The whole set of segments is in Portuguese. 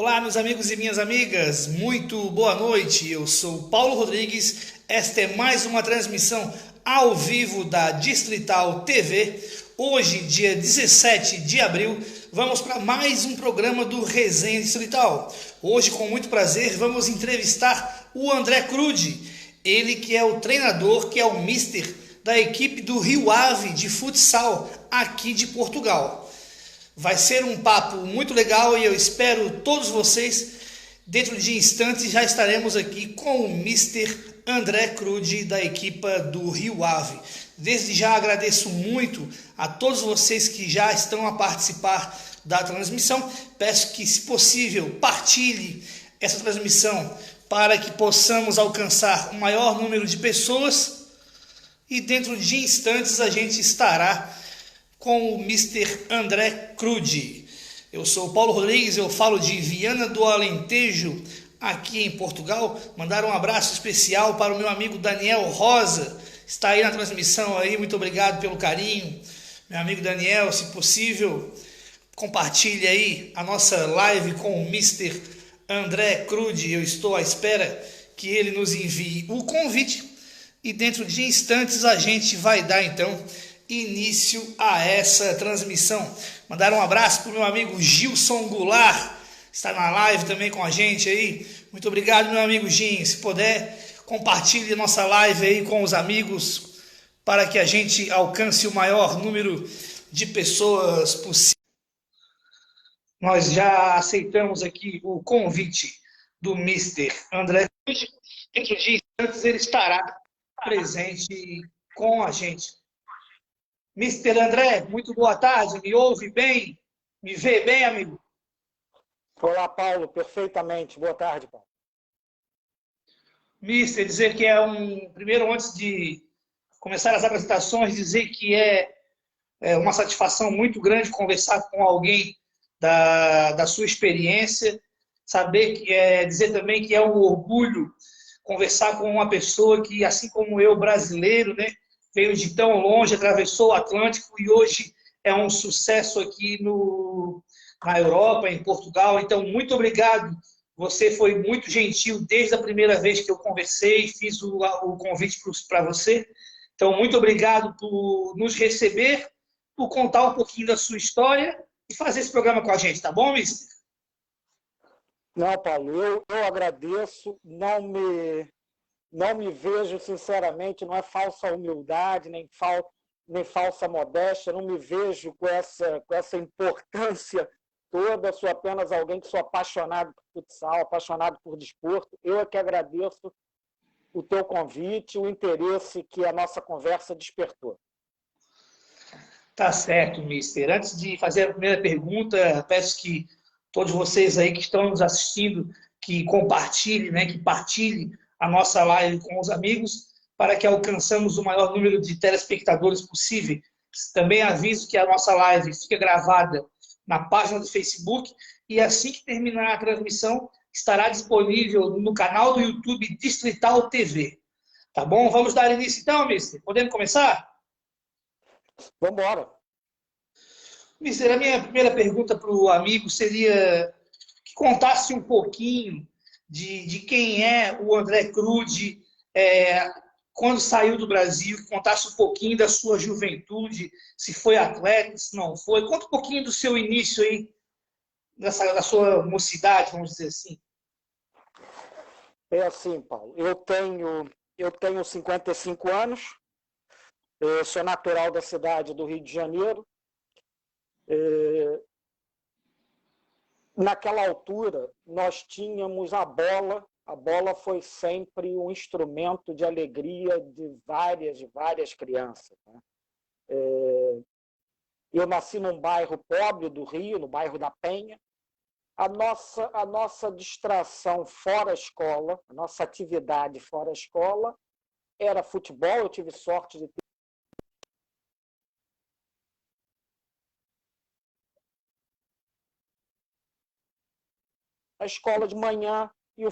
Olá, meus amigos e minhas amigas, muito boa noite. Eu sou Paulo Rodrigues. Esta é mais uma transmissão ao vivo da Distrital TV. Hoje, dia 17 de abril, vamos para mais um programa do Resenha Distrital. Hoje, com muito prazer, vamos entrevistar o André Crudi, ele que é o treinador, que é o mister da equipe do Rio Ave de futsal aqui de Portugal. Vai ser um papo muito legal e eu espero todos vocês. Dentro de instantes já estaremos aqui com o Mister André Crudi da equipa do Rio Ave. Desde já agradeço muito a todos vocês que já estão a participar da transmissão. Peço que, se possível, partilhe essa transmissão para que possamos alcançar o maior número de pessoas. E dentro de instantes a gente estará com o Mister André Crudi. Eu sou o Paulo Rodrigues, eu falo de Viana do Alentejo, aqui em Portugal. Mandar um abraço especial para o meu amigo Daniel Rosa, está aí na transmissão aí, muito obrigado pelo carinho. Meu amigo Daniel, se possível, compartilhe aí a nossa live com o Mister André Crudi. Eu estou à espera que ele nos envie o convite e dentro de instantes a gente vai dar então início a essa transmissão. Mandar um abraço para o meu amigo Gilson Goulart, está na live também com a gente aí. Muito obrigado, meu amigo Gin. Se puder, compartilhe nossa live aí com os amigos para que a gente alcance o maior número de pessoas possível. Nós já aceitamos aqui o convite do Mister André. Dentro de instantes ele estará presente com a gente. Mister André, muito boa tarde, me ouve bem? Me vê bem, amigo? Olá, Paulo, perfeitamente. Boa tarde, Paulo. Mister, dizer que primeiro, antes de começar as apresentações, dizer que é uma satisfação muito grande conversar com alguém da sua experiência, dizer também que é um orgulho conversar com uma pessoa que, assim como eu, brasileiro, né, veio de tão longe, atravessou o Atlântico e hoje é um sucesso aqui na Europa, em Portugal. Então, muito obrigado. Você foi muito gentil desde a primeira vez que eu conversei, fiz o convite para você. Então, muito obrigado por nos receber, por contar um pouquinho da sua história e fazer esse programa com a gente, tá bom, mister? Não, Paulo, eu agradeço, não me vejo, sinceramente, não é falsa humildade, nem falsa modéstia, não me vejo com essa importância toda, sou apenas alguém que sou apaixonado por futsal, apaixonado por desporto. Eu é que agradeço o teu convite, o interesse que a nossa conversa despertou. Tá certo, mister. Antes de fazer a primeira pergunta, peço que todos vocês aí que estão nos assistindo, que compartilhem, né, que partilhem a nossa live com os amigos, para que alcançamos o maior número de telespectadores possível. Também aviso que a nossa live fica gravada na página do Facebook e assim que terminar a transmissão, estará disponível no canal do YouTube Distrital TV. Tá bom? Vamos dar início então, mister? Podemos começar? Vamos embora. Mister, a minha primeira pergunta para o amigo seria que contasse um pouquinho de quem é o André Crudi, quando saiu do Brasil, que contasse um pouquinho da sua juventude, se foi atleta, se não foi. Conta um pouquinho do seu início aí, da sua mocidade, vamos dizer assim. É assim, Paulo, eu tenho 55 anos, eu sou natural da cidade do Rio de Janeiro. Naquela altura, nós tínhamos a bola. A bola foi sempre um instrumento de alegria de várias crianças, né? Eu nasci num bairro pobre do Rio, no bairro da Penha. A nossa distração fora a escola, a nossa atividade fora a escola era futebol. Eu tive sorte de ter a escola de manhã e o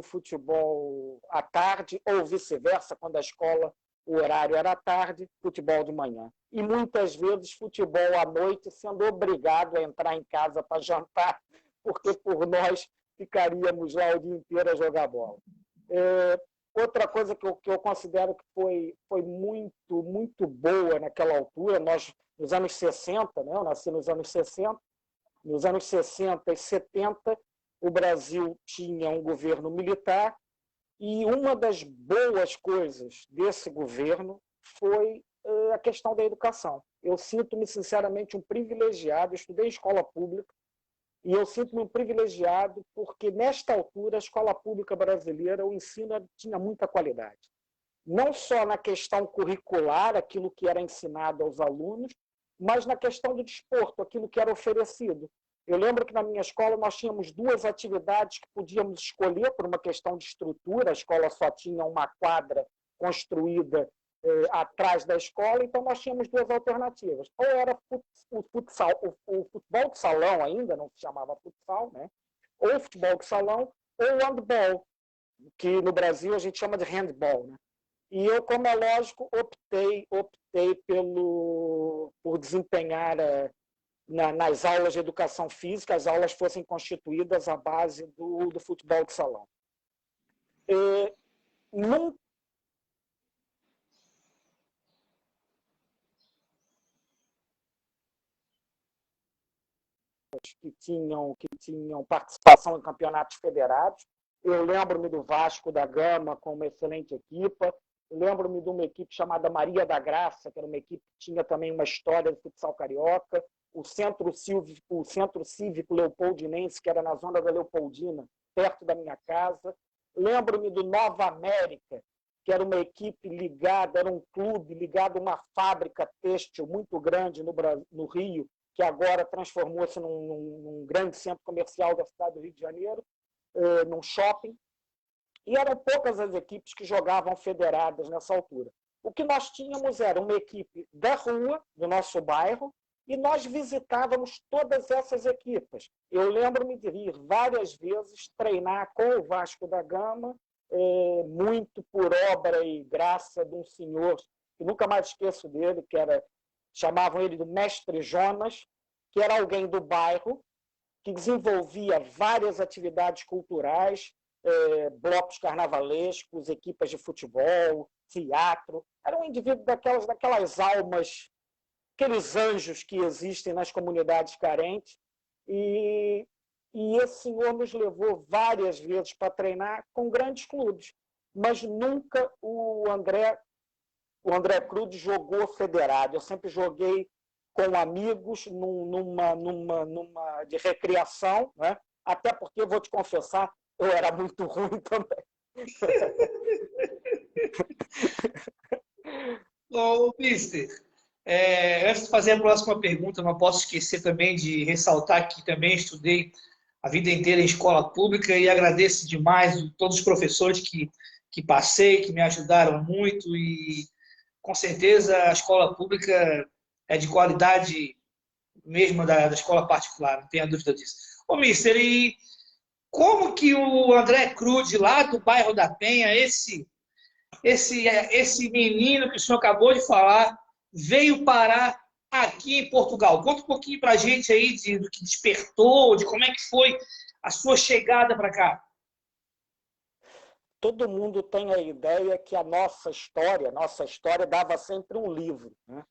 futebol à tarde, ou vice-versa, quando a escola, o horário era à tarde, futebol de manhã. E muitas vezes futebol à noite, sendo obrigado a entrar em casa para jantar, porque por nós ficaríamos lá o dia inteiro a jogar bola. Outra coisa que eu considero que foi muito, muito boa naquela altura, nós, nos anos 60, né? Eu nasci nos anos 60, nos anos 60 e 70, o Brasil tinha um governo militar e uma das boas coisas desse governo foi a questão da educação. Eu sinto-me, sinceramente, um privilegiado, eu estudei em escola pública, e eu sinto-me um privilegiado porque, nesta altura, a escola pública brasileira, o ensino tinha muita qualidade. Não só na questão curricular, aquilo que era ensinado aos alunos, mas na questão do desporto, aquilo que era oferecido. Eu lembro que na minha escola nós tínhamos 2 atividades que podíamos escolher por uma questão de estrutura, a escola só tinha uma quadra construída atrás da escola, então nós tínhamos 2 alternativas. Ou era o futsal, o futebol de salão ainda, não se chamava futsal, né? Ou o futebol de salão, ou o handball, que no Brasil a gente chama de handball, né? E eu, como é lógico, optei por desempenhar nas aulas de educação física, as aulas fossem constituídas à base do futebol de salão. Num que tinham participação em campeonatos federados. Eu lembro-me do Vasco da Gama com uma excelente equipa. Lembro-me de uma equipe chamada Maria da Graça, que era uma equipe que tinha também uma história do futsal carioca. O Centro Cívico Leopoldinense, que era na zona da Leopoldina, perto da minha casa. Lembro-me do Nova América, que era uma equipe ligada, era um clube ligado a uma fábrica têxtil muito grande no Rio, que agora transformou-se num grande centro comercial da cidade do Rio de Janeiro, num shopping. E eram poucas as equipes que jogavam federadas nessa altura. O que nós tínhamos era uma equipe da rua, do nosso bairro, e nós visitávamos todas essas equipes. Eu lembro-me de ir várias vezes treinar com o Vasco da Gama, muito por obra e graça de um senhor, que nunca mais esqueço dele, chamavam ele do Mestre Jonas, que era alguém do bairro, que desenvolvia várias atividades culturais, blocos carnavalescos, equipas de futebol, teatro. Era um indivíduo daquelas almas, aqueles anjos que existem nas comunidades carentes. E esse senhor nos levou várias vezes para treinar com grandes clubes, mas nunca o André Cruz jogou federado. Eu sempre joguei com amigos numa de recreação, né? Até porque, vou te confessar, eu era muito ruim também. Ô, mister, antes de fazer a próxima pergunta, não posso esquecer também de ressaltar que também estudei a vida inteira em escola pública e agradeço demais a todos os professores que passei, que me ajudaram muito e com certeza a escola pública é de qualidade mesmo da escola particular, não tenha dúvida disso. Ô, mister, e como que o André Cruz, lá do bairro da Penha, esse menino que o senhor acabou de falar, veio parar aqui em Portugal? Conta um pouquinho para a gente aí do que despertou, de como é que foi a sua chegada para cá. Todo mundo tem a ideia que a nossa história dava sempre um livro, né?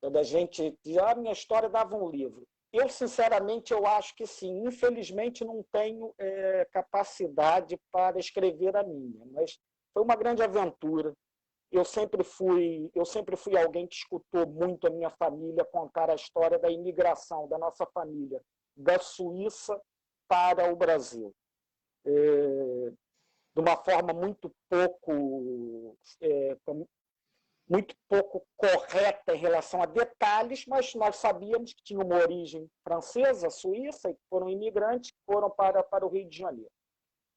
Quando a gente diz, minha história dava um livro. Eu, sinceramente, eu acho que sim. Infelizmente, não tenho capacidade para escrever a minha, mas foi uma grande aventura. Eu sempre fui alguém que escutou muito a minha família contar a história da imigração da nossa família da Suíça para o Brasil. De uma forma muito pouco correta em relação a detalhes, mas nós sabíamos que tinha uma origem francesa, suíça, e que foram imigrantes que foram para o Rio de Janeiro.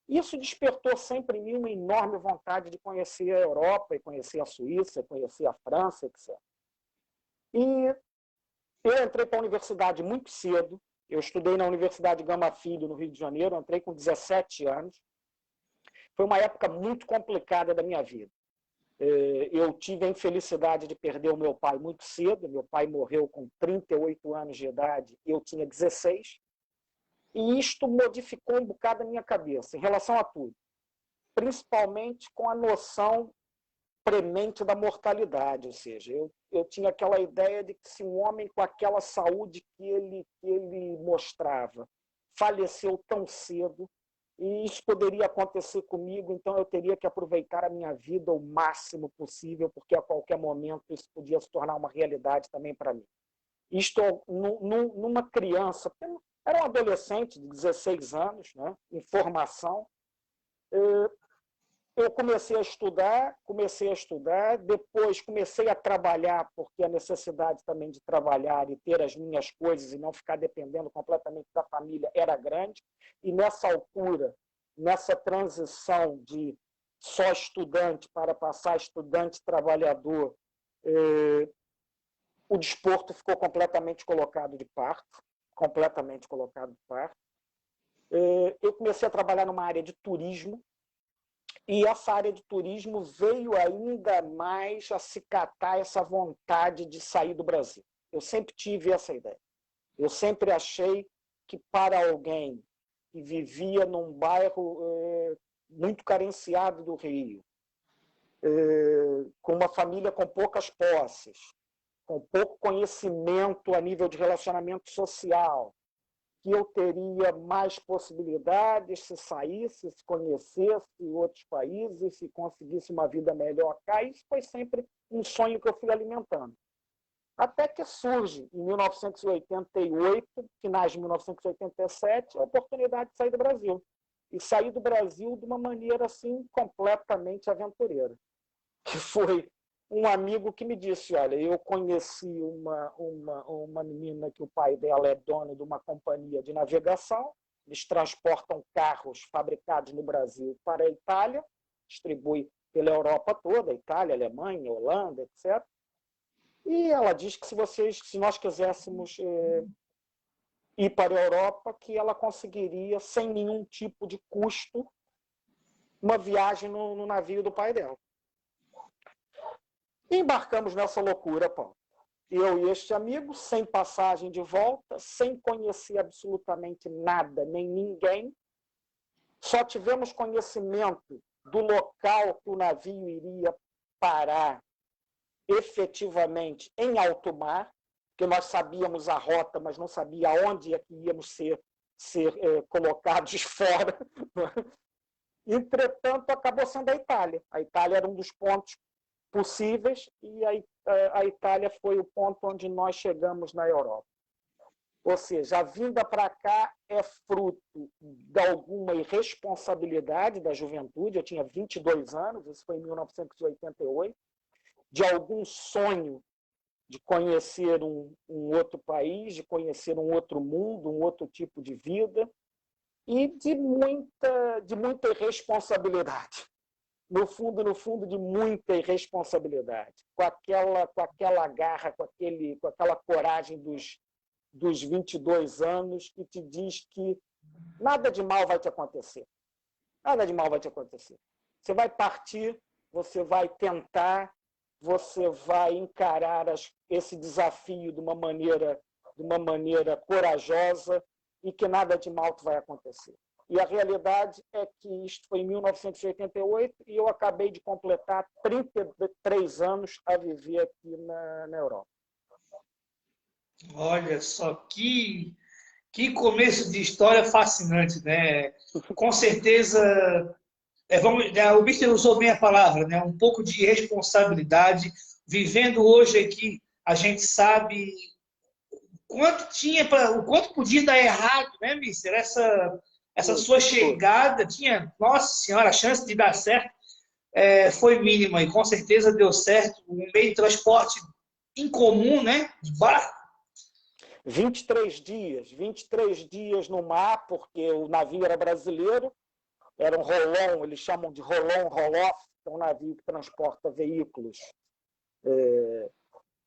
Isso despertou sempre em mim uma enorme vontade de conhecer a Europa, e conhecer a Suíça, e conhecer a França, etc. E eu entrei para a universidade muito cedo. Eu estudei na Universidade Gama Filho, no Rio de Janeiro, entrei com 17 anos. Foi uma época muito complicada da minha vida. Eu tive a infelicidade de perder o meu pai muito cedo. Meu pai morreu com 38 anos de idade, eu tinha 16. E isto modificou um bocado a minha cabeça em relação a tudo, principalmente com a noção premente da mortalidade, ou seja, eu tinha aquela ideia de que se um homem com aquela saúde que ele mostrava faleceu tão cedo, e isso poderia acontecer comigo, então eu teria que aproveitar a minha vida o máximo possível, porque a qualquer momento isso podia se tornar uma realidade também para mim. Isto numa criança, era um adolescente de 16 anos, né, em formação, eu comecei a estudar, depois comecei a trabalhar, porque a necessidade também de trabalhar e ter as minhas coisas e não ficar dependendo completamente da família era grande. E nessa altura, nessa transição de só estudante para passar a estudante trabalhador, o desporto ficou completamente colocado de parto, completamente colocado de parto. Eu comecei a trabalhar numa área de turismo, e essa área de turismo veio ainda mais acicatar essa vontade de sair do Brasil. Eu sempre tive essa ideia. Eu sempre achei que para alguém que vivia num bairro muito carenciado do Rio, com uma família com poucas posses, com pouco conhecimento a nível de relacionamento social, que eu teria mais possibilidades se saísse, se conhecesse outros países, se conseguisse uma vida melhor cá. Isso foi sempre um sonho que eu fui alimentando. Até que surge, em 1988, finais de 1987, a oportunidade de sair do Brasil. E sair do Brasil de uma maneira assim completamente aventureira. Que foi um amigo que me disse, olha, eu conheci uma menina que o pai dela é dono de uma companhia de navegação, eles transportam carros fabricados no Brasil para a Itália, distribui pela Europa toda, Itália, Alemanha, Holanda, etc. E ela diz que se nós quiséssemos ir para a Europa, que ela conseguiria, sem nenhum tipo de custo, uma viagem no navio do pai dela. E embarcamos nessa loucura, Paulo. Eu e este amigo, sem passagem de volta, sem conhecer absolutamente nada, nem ninguém, só tivemos conhecimento do local que o navio iria parar efetivamente em alto mar, porque nós sabíamos a rota, mas não sabia onde é que íamos ser colocados fora. Entretanto, acabou sendo a Itália. A Itália era um dos pontos possíveis e a Itália foi o ponto onde nós chegamos na Europa. Ou seja, a vinda para cá é fruto de alguma irresponsabilidade da juventude. Eu tinha 22 anos, isso foi em 1988, de algum sonho de conhecer um outro país, de conhecer um outro mundo, um outro tipo de vida, e de muita irresponsabilidade. No fundo, de muita irresponsabilidade, com aquela garra, com aquela coragem dos 22 anos, que te diz que nada de mal vai te acontecer. Nada de mal vai te acontecer. Você vai partir, você vai tentar, você vai encarar esse desafio de uma maneira corajosa, e que nada de mal vai acontecer. E a realidade é que isto foi em 1988 e eu acabei de completar 33 anos a viver aqui na Europa. Olha só, que começo de história fascinante, né? Com certeza, o Mister usou bem a palavra, né? Um pouco de responsabilidade. Vivendo hoje aqui, a gente sabe o quanto podia dar errado, né, Mister? Essa sua chegada tinha, nossa senhora, a chance de dar certo foi mínima e com certeza deu certo. Um meio de transporte incomum, né? De barco. 23 dias no mar, porque o navio era brasileiro, era um rolão, eles chamam de rolão, roll-off, é um navio que transporta veículos.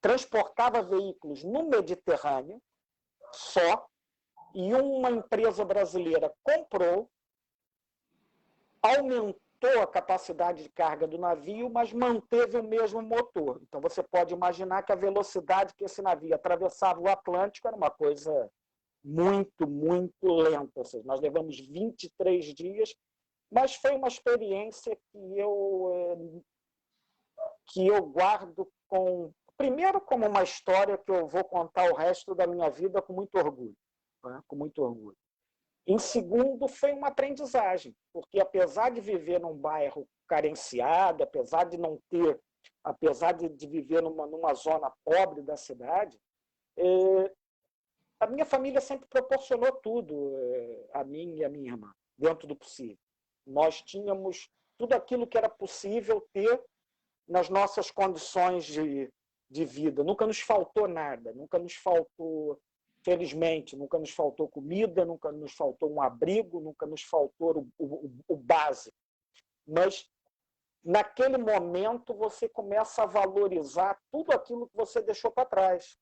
Transportava veículos no Mediterrâneo só, e uma empresa brasileira comprou, aumentou a capacidade de carga do navio, mas manteve o mesmo motor. Então você pode imaginar que a velocidade que esse navio atravessava o Atlântico era uma coisa muito, muito lenta. Ou seja, nós levamos 23 dias, mas foi uma experiência que eu guardo primeiro como uma história que eu vou contar o resto da minha vida com muito orgulho, né? Com muito orgulho. Em segundo, foi uma aprendizagem, porque apesar de viver num bairro carenciado, apesar de viver numa zona pobre da cidade, a minha família sempre proporcionou tudo a mim e a minha irmã, dentro do possível. Nós tínhamos tudo aquilo que era possível ter nas nossas condições de vida. Nunca nos faltou nada, nunca nos faltou, felizmente, nunca nos faltou comida, nunca nos faltou um abrigo, nunca nos faltou o básico. Mas, naquele momento, você começa a valorizar tudo aquilo que você deixou para trás.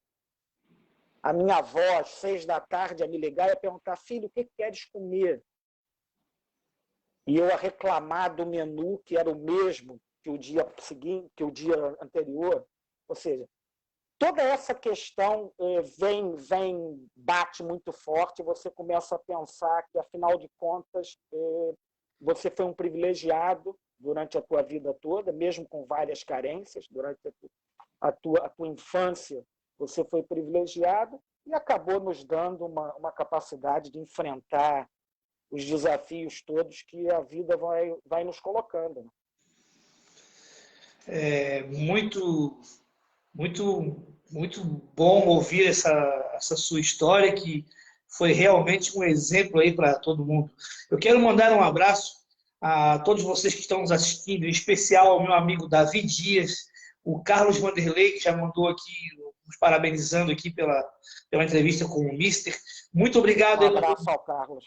A minha avó, às 6 da tarde, ia me ligar e ia perguntar: filho, o que queres comer? E eu a reclamar do menu, que era o mesmo que o dia seguinte, que o dia anterior. Ou seja, toda essa questão bate muito forte, e você começa a pensar que, afinal de contas, você foi um privilegiado durante a tua vida toda, mesmo com várias carências, durante a tua infância, você foi privilegiado e acabou nos dando uma capacidade de enfrentar os desafios todos que a vida vai nos colocando. Né? É muito bom ouvir essa sua história, que foi realmente um exemplo aí para todo mundo. Eu quero mandar um abraço a todos vocês que estão nos assistindo, em especial ao meu amigo Davi Dias, o Carlos Vanderlei, que já mandou aqui, nos parabenizando aqui pela entrevista com o Mister. Muito obrigado Um abraço ao Carlos.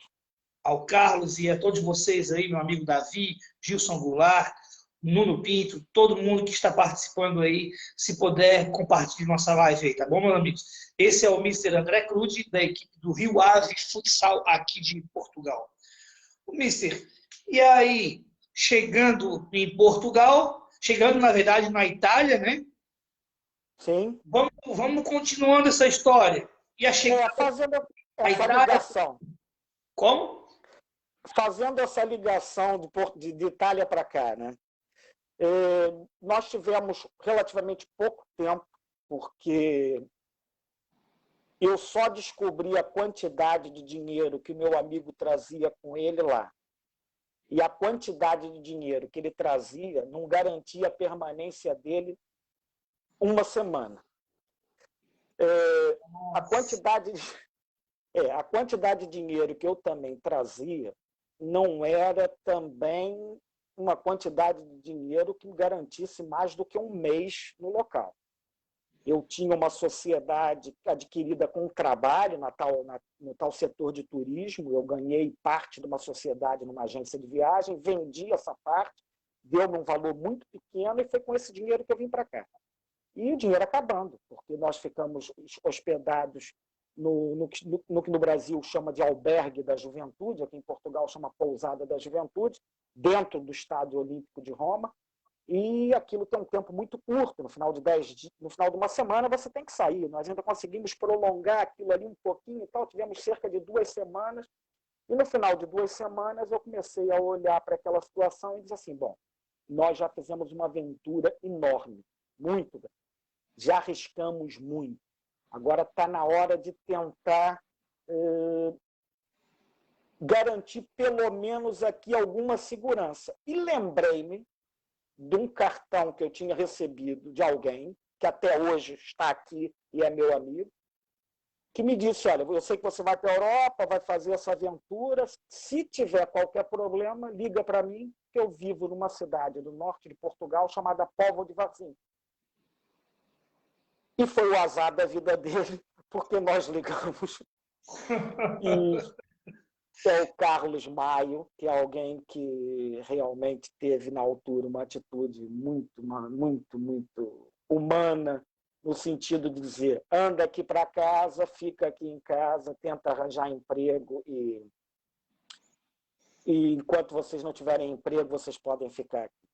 Ao Carlos e a todos vocês aí, meu amigo Davi, Gilson Goulart, Nuno Pinto, todo mundo que está participando aí, se puder, compartilhe nossa live aí, tá bom, meus amigos? Esse é o Mister André Cruz, da equipe do Rio Ave Futsal, aqui de Portugal. O Mister, e aí, chegando em Portugal, chegando, na verdade, na Itália, né? Sim. Vamos continuando essa história. E a chegada fazendo à essa Itália... ligação. Como? Fazendo essa ligação de Itália para cá, né? Nós tivemos relativamente pouco tempo, porque eu só descobri a quantidade de dinheiro que meu amigo trazia com ele lá. E a quantidade de dinheiro que ele trazia não garantia a permanência dele uma semana. A quantidade de dinheiro que eu também trazia não era também uma quantidade de dinheiro que me garantisse mais do que um mês no local. Eu tinha uma sociedade adquirida com trabalho no tal setor de turismo, eu ganhei parte de uma sociedade numa agência de viagem, vendi essa parte, deu-me um valor muito pequeno e foi com esse dinheiro que eu vim para cá. E o dinheiro acabando, porque nós ficamos hospedados no que no Brasil chama de albergue da juventude, aqui em Portugal chama pousada da juventude, dentro do Estádio Olímpico de Roma, e aquilo tem um tempo muito curto, no final de uma semana você tem que sair. Nós ainda conseguimos prolongar aquilo ali um pouquinho e tal, tivemos cerca de 2 semanas, e no final de 2 semanas eu comecei a olhar para aquela situação e disse assim: bom, nós já fizemos uma aventura enorme, muito grande, já arriscamos muito, agora está na hora de tentar garantir pelo menos aqui alguma segurança. E lembrei-me de um cartão que eu tinha recebido de alguém, que até hoje está aqui e é meu amigo, que me disse: olha, eu sei que você vai para a Europa, vai fazer essa aventura, se tiver qualquer problema, liga para mim, que eu vivo numa cidade do norte de Portugal chamada Póvoa de Varzim. E foi o azar da vida dele, porque nós ligamos. E é o Carlos Maio, que é alguém que realmente teve na altura uma atitude muito, muito, muito humana, no sentido de dizer: anda aqui para casa, fica aqui em casa, tenta arranjar emprego e enquanto vocês não tiverem emprego, vocês podem ficar aqui.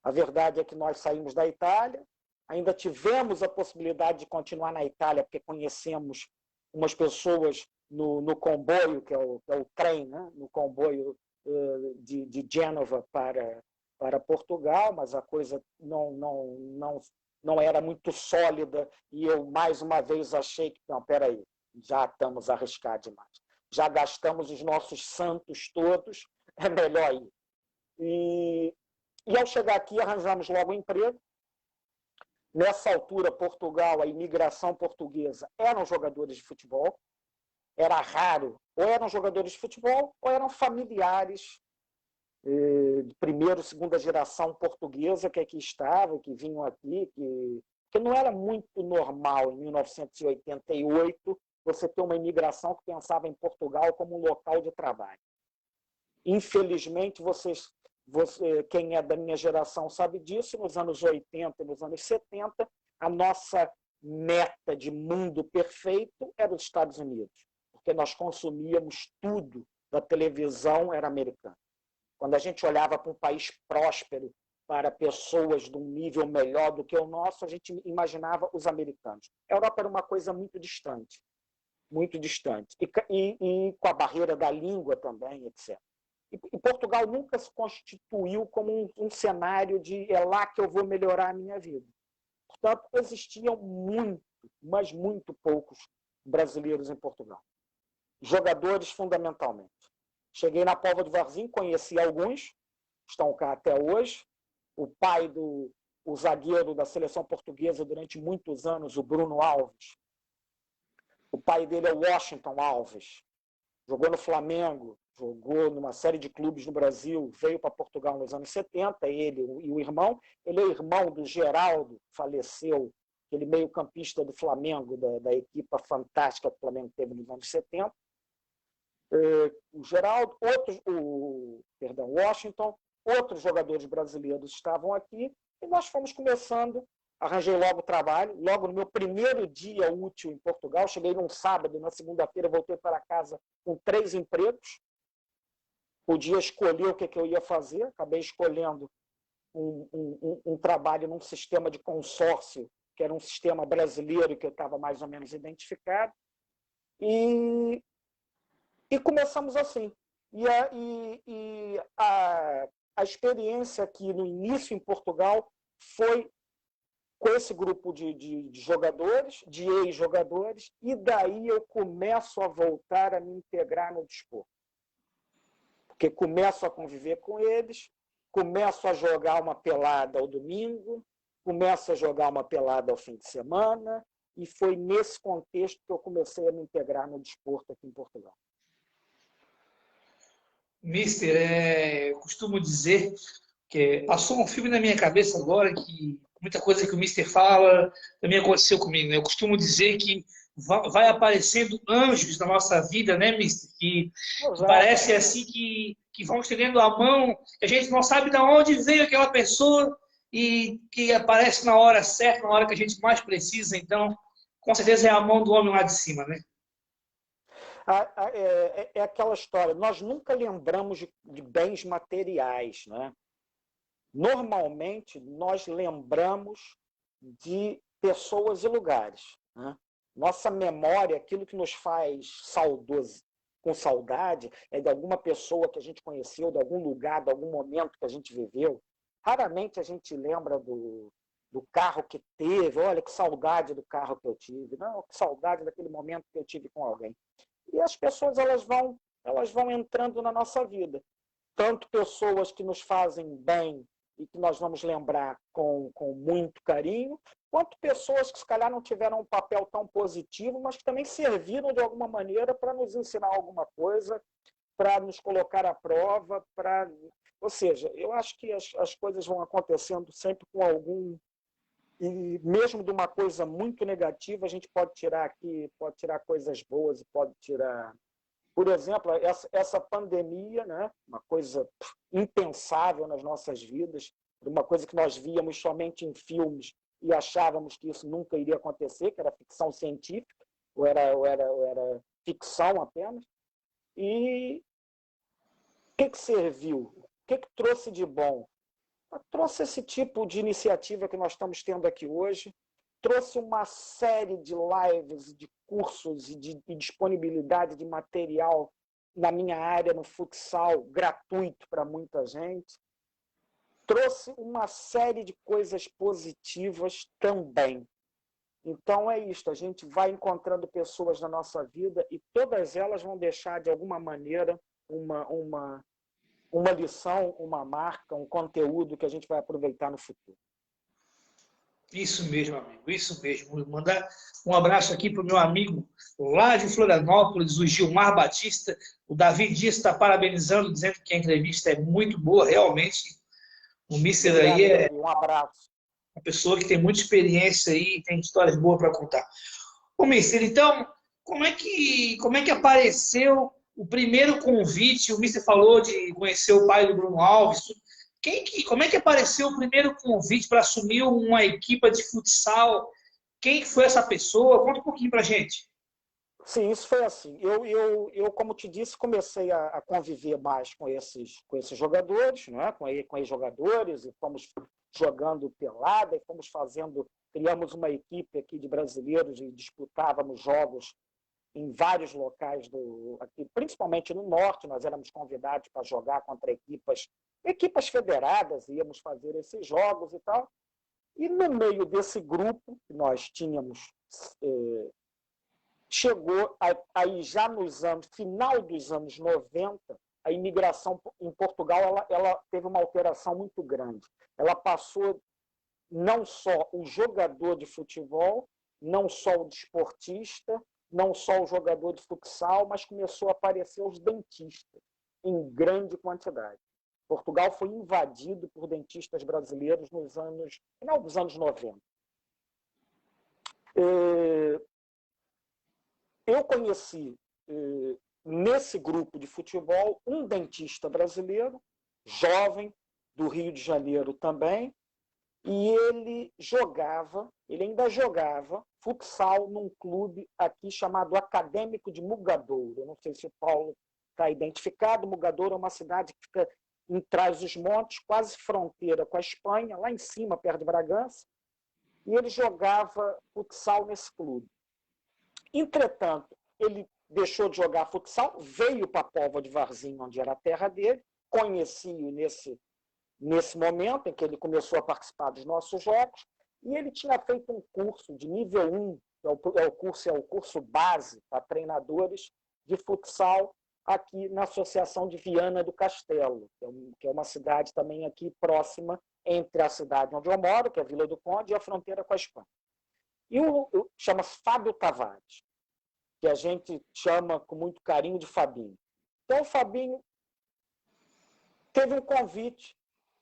A verdade é que nós saímos da Itália, ainda tivemos a possibilidade de continuar na Itália, porque conhecemos umas pessoas no comboio, que é o trem, né? No comboio de Gênova para Portugal, mas a coisa não era muito sólida e eu, mais uma vez, achei que, não, peraí, já estamos a arriscar demais. Já gastamos os nossos santos todos, é melhor ir. E ao chegar aqui, arranjamos logo um emprego. Nessa altura, Portugal, a imigração portuguesa eram jogadores de futebol. Era raro, ou eram jogadores de futebol, ou eram familiares de primeira ou segunda geração portuguesa que aqui estavam, que vinham aqui, que não era muito normal, em 1988, você ter uma imigração que pensava em Portugal como um local de trabalho. Infelizmente, quem é da minha geração sabe disso, nos anos 80 e nos anos 70, a nossa meta de mundo perfeito era os Estados Unidos, porque nós consumíamos tudo da televisão, era americana. Quando a gente olhava para um país próspero, para pessoas de um nível melhor do que o nosso, a gente imaginava os americanos. A Europa era uma coisa muito distante, muito distante. E com a barreira da língua também, etc. E Portugal nunca se constituiu como um cenário de é lá que eu vou melhorar a minha vida. Portanto, existiam muito, mas muito poucos brasileiros em Portugal. Jogadores, fundamentalmente. Cheguei na Póvoa de Varzim, conheci alguns, estão cá até hoje. O pai o zagueiro da seleção portuguesa durante muitos anos, o Bruno Alves. O pai dele é o Washington Alves. Jogou no Flamengo, jogou numa série de clubes no Brasil, veio para Portugal nos anos 70, ele e o irmão. Ele é irmão do Geraldo, faleceu, aquele meio-campista do Flamengo, da equipa fantástica que o Flamengo teve nos anos 70. O Geraldo, Washington, outros jogadores brasileiros estavam aqui, e nós fomos começando. Arranjei logo trabalho, logo no meu primeiro dia útil em Portugal. Cheguei num sábado, na segunda-feira voltei para casa com 3 empregos. Podia escolher o que eu ia fazer, acabei escolhendo um trabalho num sistema de consórcio, que era um sistema brasileiro que eu estava mais ou menos identificado. E começamos assim. A experiência aqui no início em Portugal foi com esse grupo de jogadores, de ex-jogadores, e daí eu começo a voltar a me integrar no desporto. Porque começo a conviver com eles, começo a jogar uma pelada ao domingo, começo a jogar uma pelada ao fim de semana, e foi nesse contexto que eu comecei a me integrar no desporto aqui em Portugal. Mister, eu costumo dizer que passou um filme na minha cabeça agora que muita coisa que o Mister fala também aconteceu comigo, né? Eu costumo dizer que vai aparecendo anjos na nossa vida, né, Mister? Que parece assim que vão estendendo a mão, que a gente não sabe de onde veio aquela pessoa e que aparece na hora certa, na hora que a gente mais precisa. Então, com certeza é a mão do homem lá de cima, né? É aquela história, nós nunca lembramos de bens materiais, né? Normalmente, nós lembramos de pessoas e lugares, né? Nossa memória, aquilo que nos faz saudoso, com saudade, é de alguma pessoa que a gente conheceu, de algum lugar, de algum momento que a gente viveu. Raramente a gente lembra do carro que teve, olha que saudade do carro que eu tive, não, que saudade daquele momento que eu tive com alguém. E as pessoas elas vão entrando na nossa vida. Tanto pessoas que nos fazem bem e que nós vamos lembrar com muito carinho, quanto pessoas que se calhar não tiveram um papel tão positivo, mas que também serviram de alguma maneira para nos ensinar alguma coisa, para nos colocar à prova, ou seja, eu acho que as coisas vão acontecendo sempre com algum. E mesmo de uma coisa muito negativa, a gente pode tirar coisas boas e pode tirar. Por exemplo, essa pandemia, né, uma coisa impensável nas nossas vidas, uma coisa que nós víamos somente em filmes e achávamos que isso nunca iria acontecer, que era ficção científica, ou era ficção apenas. E o que serviu? O que trouxe de bom? Trouxe esse tipo de iniciativa que nós estamos tendo aqui hoje, trouxe uma série de lives, de cursos e disponibilidade de material na minha área, no futsal, gratuito para muita gente. Trouxe uma série de coisas positivas também. Então é isso, a gente vai encontrando pessoas na nossa vida e todas elas vão deixar, de alguma maneira, uma lição, uma marca, um conteúdo que a gente vai aproveitar no futuro. Isso mesmo, amigo, isso mesmo. Vou mandar um abraço aqui para o meu amigo lá de Florianópolis, o Gilmar Batista. O Davi Dias está parabenizando, dizendo que a entrevista é muito boa, realmente. O Mister aí é Um abraço. uma pessoa que tem muita experiência aí, tem histórias boas para contar. Ô, Mister, então, como é que apareceu o primeiro convite? O Mister falou de conhecer o pai do Bruno Alves. Como é que apareceu o primeiro convite para assumir uma equipe de futsal? Quem foi essa pessoa? Conta um pouquinho para a gente. Sim, isso foi assim. Eu, como te disse, comecei a conviver mais com esses jogadores, não é? Com ex-jogadores, e fomos jogando pelada, e fomos criamos uma equipe aqui de brasileiros e disputávamos jogos em vários locais aqui, principalmente no norte. Nós éramos convidados para jogar contra equipas federadas, íamos fazer esses jogos e tal. E no meio desse grupo que nós tínhamos, chegou aí já final dos anos 90, a imigração em Portugal ela teve uma alteração muito grande. Ela passou não só o jogador de futebol, não só o desportista, não só o jogador de futsal, mas começou a aparecer os dentistas em grande quantidade. Portugal foi invadido por dentistas brasileiros no final dos anos 90. Eu conheci, nesse grupo de futebol, um dentista brasileiro, jovem, do Rio de Janeiro também, e ele ainda jogava futsal num clube aqui chamado Acadêmico de Mugadouro. Eu não sei se o Paulo está identificado. Mugadouro é uma cidade que fica em Trás-os-Montes, quase fronteira com a Espanha, lá em cima, perto de Bragança, e ele jogava futsal nesse clube. Entretanto, ele deixou de jogar futsal, veio para a Póvoa de Varzim, onde era a terra dele, conheci-o nesse momento em que ele começou a participar dos nossos jogos, e ele tinha feito um curso de nível 1, que é o curso base para treinadores de futsal, aqui na Associação de Viana do Castelo, que é uma cidade também aqui próxima entre a cidade onde eu moro, que é a Vila do Conde, e a fronteira com a Espanha. E chama-se Fábio Tavares, que a gente chama com muito carinho de Fabinho. Então, o Fabinho teve um convite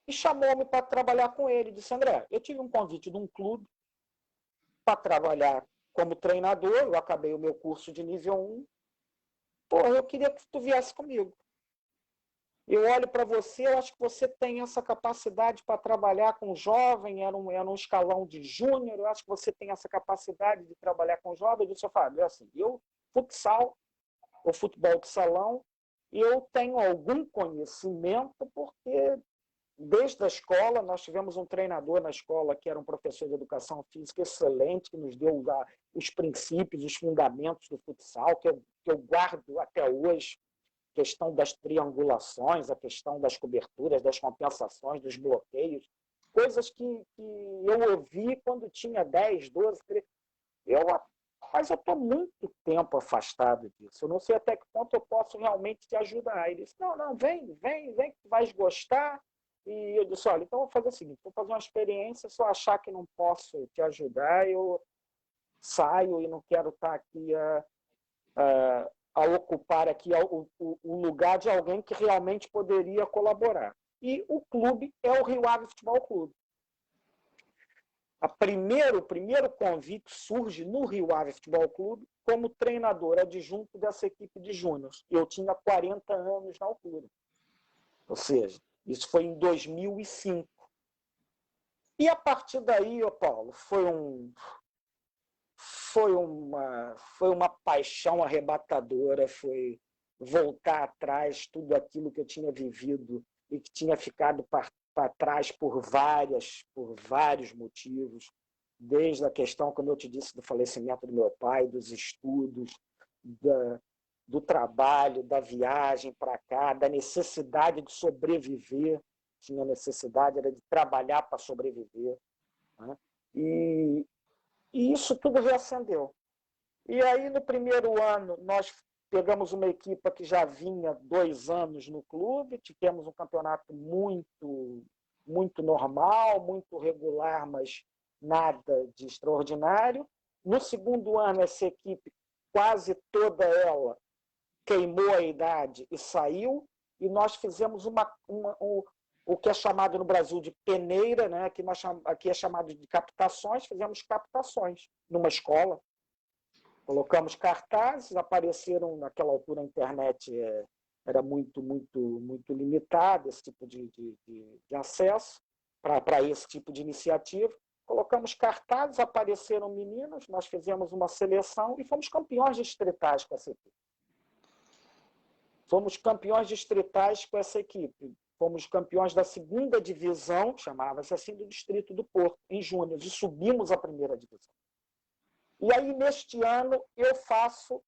e chamou-me para trabalhar com ele. Disse: André, eu tive um convite de um clube para trabalhar como treinador, eu acabei o meu curso de nível 1. Porra, eu queria que tu viesse comigo. Eu olho para você, eu acho que você tem essa capacidade para trabalhar com jovem, era um escalão de júnior, eu acho que você tem essa capacidade de trabalhar com jovem. Eu disse: Fábio, assim, futsal, ou futebol de salão, eu tenho algum conhecimento, porque desde a escola, nós tivemos um treinador na escola que era um professor de educação física excelente, que nos deu os princípios, os fundamentos do futsal, que eu guardo até hoje. A questão das triangulações, a questão das coberturas, das compensações, dos bloqueios, coisas que eu ouvi quando tinha 10, 12, 13. Mas eu estou muito tempo afastado disso. Eu não sei até que ponto eu posso realmente te ajudar. Ele disse: não, vem, que tu vais gostar. E eu disse: olha, então eu vou fazer o seguinte, vou fazer uma experiência, se eu achar que não posso te ajudar, eu saio e não quero estar aqui a ocupar aqui o lugar de alguém que realmente poderia colaborar. E o clube é o Rio Ave Futebol Clube. O primeiro convite surge no Rio Ave Futebol Clube como treinador adjunto dessa equipe de júniors. Eu tinha 40 anos na altura. Ou seja, isso foi em 2005. E a partir daí, Paulo, foi uma paixão arrebatadora, foi voltar atrás tudo aquilo que eu tinha vivido e que tinha ficado para trás por vários motivos, desde a questão, como eu te disse, do falecimento do meu pai, dos estudos, do trabalho, da viagem para cá, da necessidade de sobreviver. Tinha necessidade, era de trabalhar para sobreviver. Né? E isso tudo reacendeu. E aí, no primeiro ano, nós pegamos uma equipe que já vinha 2 anos no clube, tivemos um campeonato muito normal, muito regular, mas nada de extraordinário. No segundo ano, essa equipe, quase toda ela, queimou a idade e saiu, e nós fizemos o que é chamado no Brasil de peneira, né? Aqui é chamado de captações, fizemos captações numa escola. Colocamos cartazes, apareceram, naquela altura a internet era muito limitada, esse tipo de acesso para esse tipo de iniciativa. Colocamos cartazes, apareceram meninos, nós fizemos uma seleção e fomos campeões distritais com essa equipe. Fomos campeões distritais com essa equipe. Fomos campeões da segunda divisão, chamava-se assim, do Distrito do Porto, em Júnior, e subimos à primeira divisão. E aí, neste ano, eu faço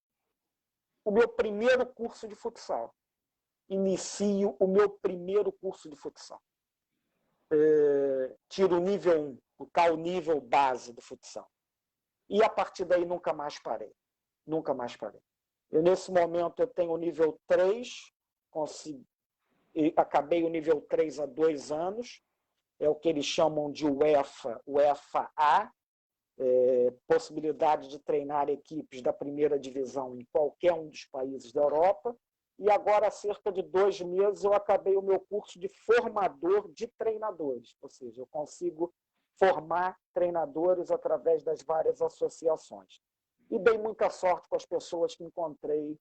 o meu primeiro curso de futsal. Inicio o meu primeiro curso de futsal. Tiro o nível 1, o tal nível base do futsal. E a partir daí nunca mais parei. Nunca mais parei. Nesse momento eu tenho o nível 3, acabei o nível 3 há 2 anos, é o que eles chamam de UEFA A, possibilidade de treinar equipes da primeira divisão em qualquer um dos países da Europa. E agora, há cerca de 2 meses, eu acabei o meu curso de formador de treinadores, ou seja, eu consigo formar treinadores através das várias associações. E dei muita sorte com as pessoas que encontrei.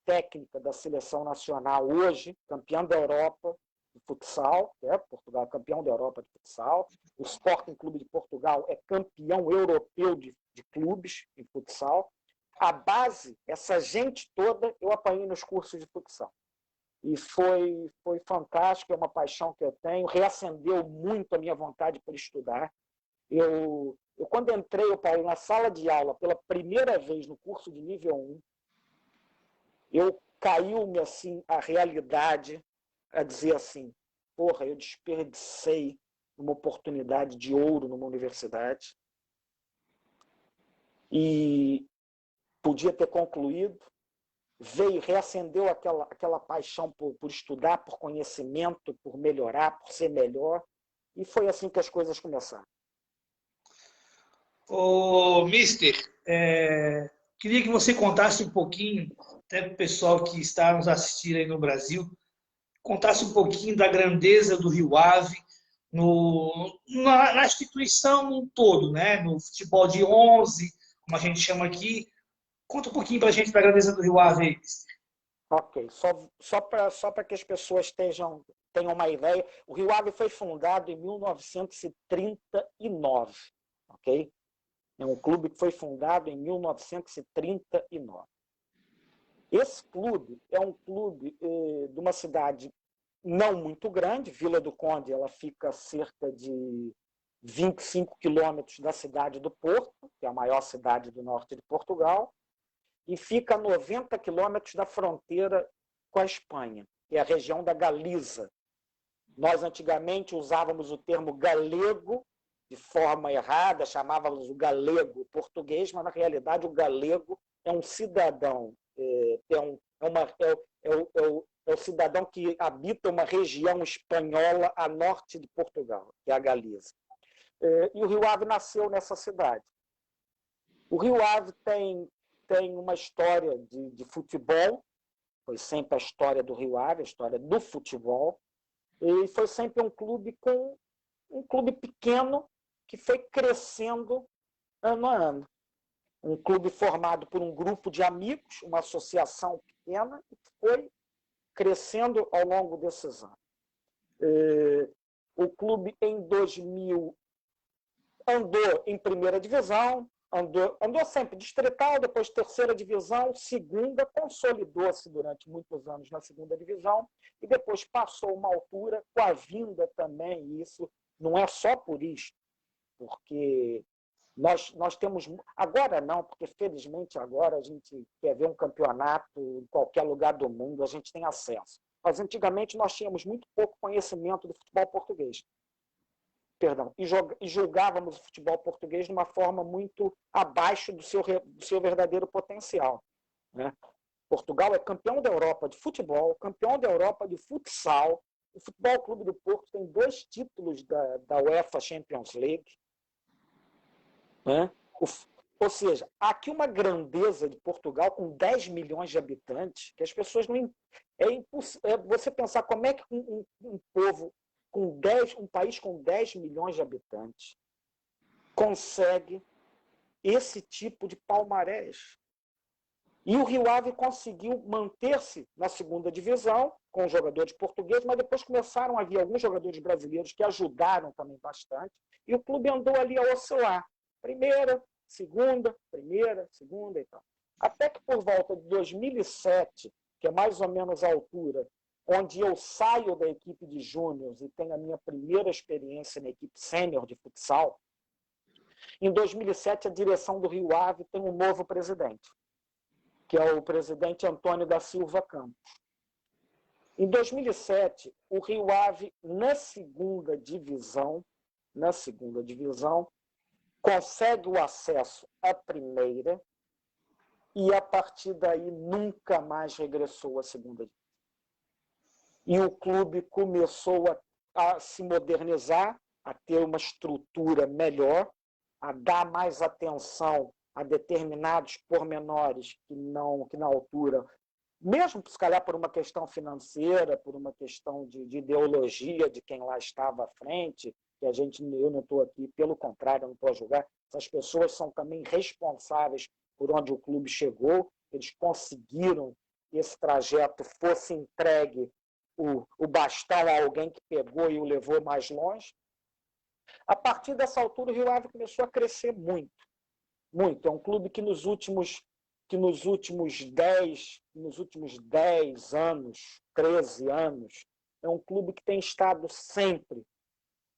Técnica da seleção nacional hoje, campeã da Europa de futsal, Portugal campeão da Europa de futsal, o Sporting Clube de Portugal é campeão europeu de clubes em futsal. A base, essa gente toda, eu apanhei nos cursos de futsal. E foi fantástico, é uma paixão que eu tenho, reacendeu muito a minha vontade por estudar. Eu quando entrei, Paulo, na sala de aula pela primeira vez no curso de nível 1, caiu-me assim a realidade a dizer assim, porra, eu desperdicei uma oportunidade de ouro numa universidade e podia ter concluído, reacendeu aquela paixão por estudar, por conhecimento, por melhorar, por ser melhor, e foi assim que as coisas começaram. Ô, Mister, queria que você contasse um pouquinho, até para o pessoal que está nos assistindo aí no Brasil, contasse um pouquinho da grandeza do Rio Ave na instituição no todo, né? No futebol de 11, como a gente chama aqui. Conta um pouquinho para a gente da grandeza do Rio Ave aí, Mister. Ok, só para que as pessoas tenham uma ideia, o Rio Ave foi fundado em 1939, ok? É um clube que foi fundado em 1939. Esse clube é um clube de uma cidade não muito grande, Vila do Conde, ela fica a cerca de 25 quilômetros da cidade do Porto, que é a maior cidade do norte de Portugal, e fica a 90 quilômetros da fronteira com a Espanha, que é a região da Galiza. Nós antigamente usávamos o termo galego de forma errada, chamávamos o galego português, mas na realidade o galego é um cidadão, é o cidadão que habita uma região espanhola a norte de Portugal, que é a Galiza. E o Rio Ave nasceu nessa cidade. O Rio Ave tem uma história de futebol, foi sempre a história do Rio Ave, a história do futebol, e foi sempre um clube pequeno que foi crescendo ano a ano. Um clube formado por um grupo de amigos, uma associação pequena, e foi crescendo ao longo desses anos. O clube, em 2000, andou em primeira divisão, andou sempre distrital, depois terceira divisão, segunda, consolidou-se durante muitos anos na segunda divisão e depois passou uma altura com a vinda também, e isso não é só por isso, porque nós temos... Agora não, porque felizmente agora a gente quer ver um campeonato em qualquer lugar do mundo, a gente tem acesso. Mas antigamente nós tínhamos muito pouco conhecimento do futebol português. Perdão, e julgávamos o futebol português de uma forma muito abaixo do seu verdadeiro potencial, né? Portugal é campeão da Europa de futebol, campeão da Europa de futsal. O Futebol Clube do Porto tem 2 títulos da UEFA Champions League, né? Ou seja, há aqui uma grandeza de Portugal com 10 milhões de habitantes, que as pessoas não... você pensar como é que um povo um país com 10 milhões de habitantes consegue esse tipo de palmarés. E o Rio Ave conseguiu manter-se na segunda divisão com jogadores portugueses, mas depois começaram a vir alguns jogadores brasileiros que ajudaram também bastante, e o clube andou ali a oscilar. Primeira, segunda e tal. Até que por volta de 2007, que é mais ou menos a altura onde eu saio da equipe de júniors e tenho a minha primeira experiência na equipe sênior de futsal, em 2007 a direção do Rio Ave tem um novo presidente, que é o presidente Antônio da Silva Campos. Em 2007, o Rio Ave, na segunda divisão, consegue o acesso à primeira e, a partir daí, nunca mais regressou à segunda divisão. E o clube começou a se modernizar, a ter uma estrutura melhor, a dar mais atenção a determinados pormenores que na altura, mesmo se calhar por uma questão financeira, por uma questão de ideologia de quem lá estava à frente, que eu não estou aqui, pelo contrário, eu não estou a julgar, essas pessoas são também responsáveis por onde o clube chegou, eles conseguiram que esse trajeto fosse entregue o bastão a alguém que pegou e o levou mais longe. A partir dessa altura, o Rio Ave começou a crescer muito. Muito. É um clube que nos últimos 10 anos, 13 anos, é um clube que tem estado sempre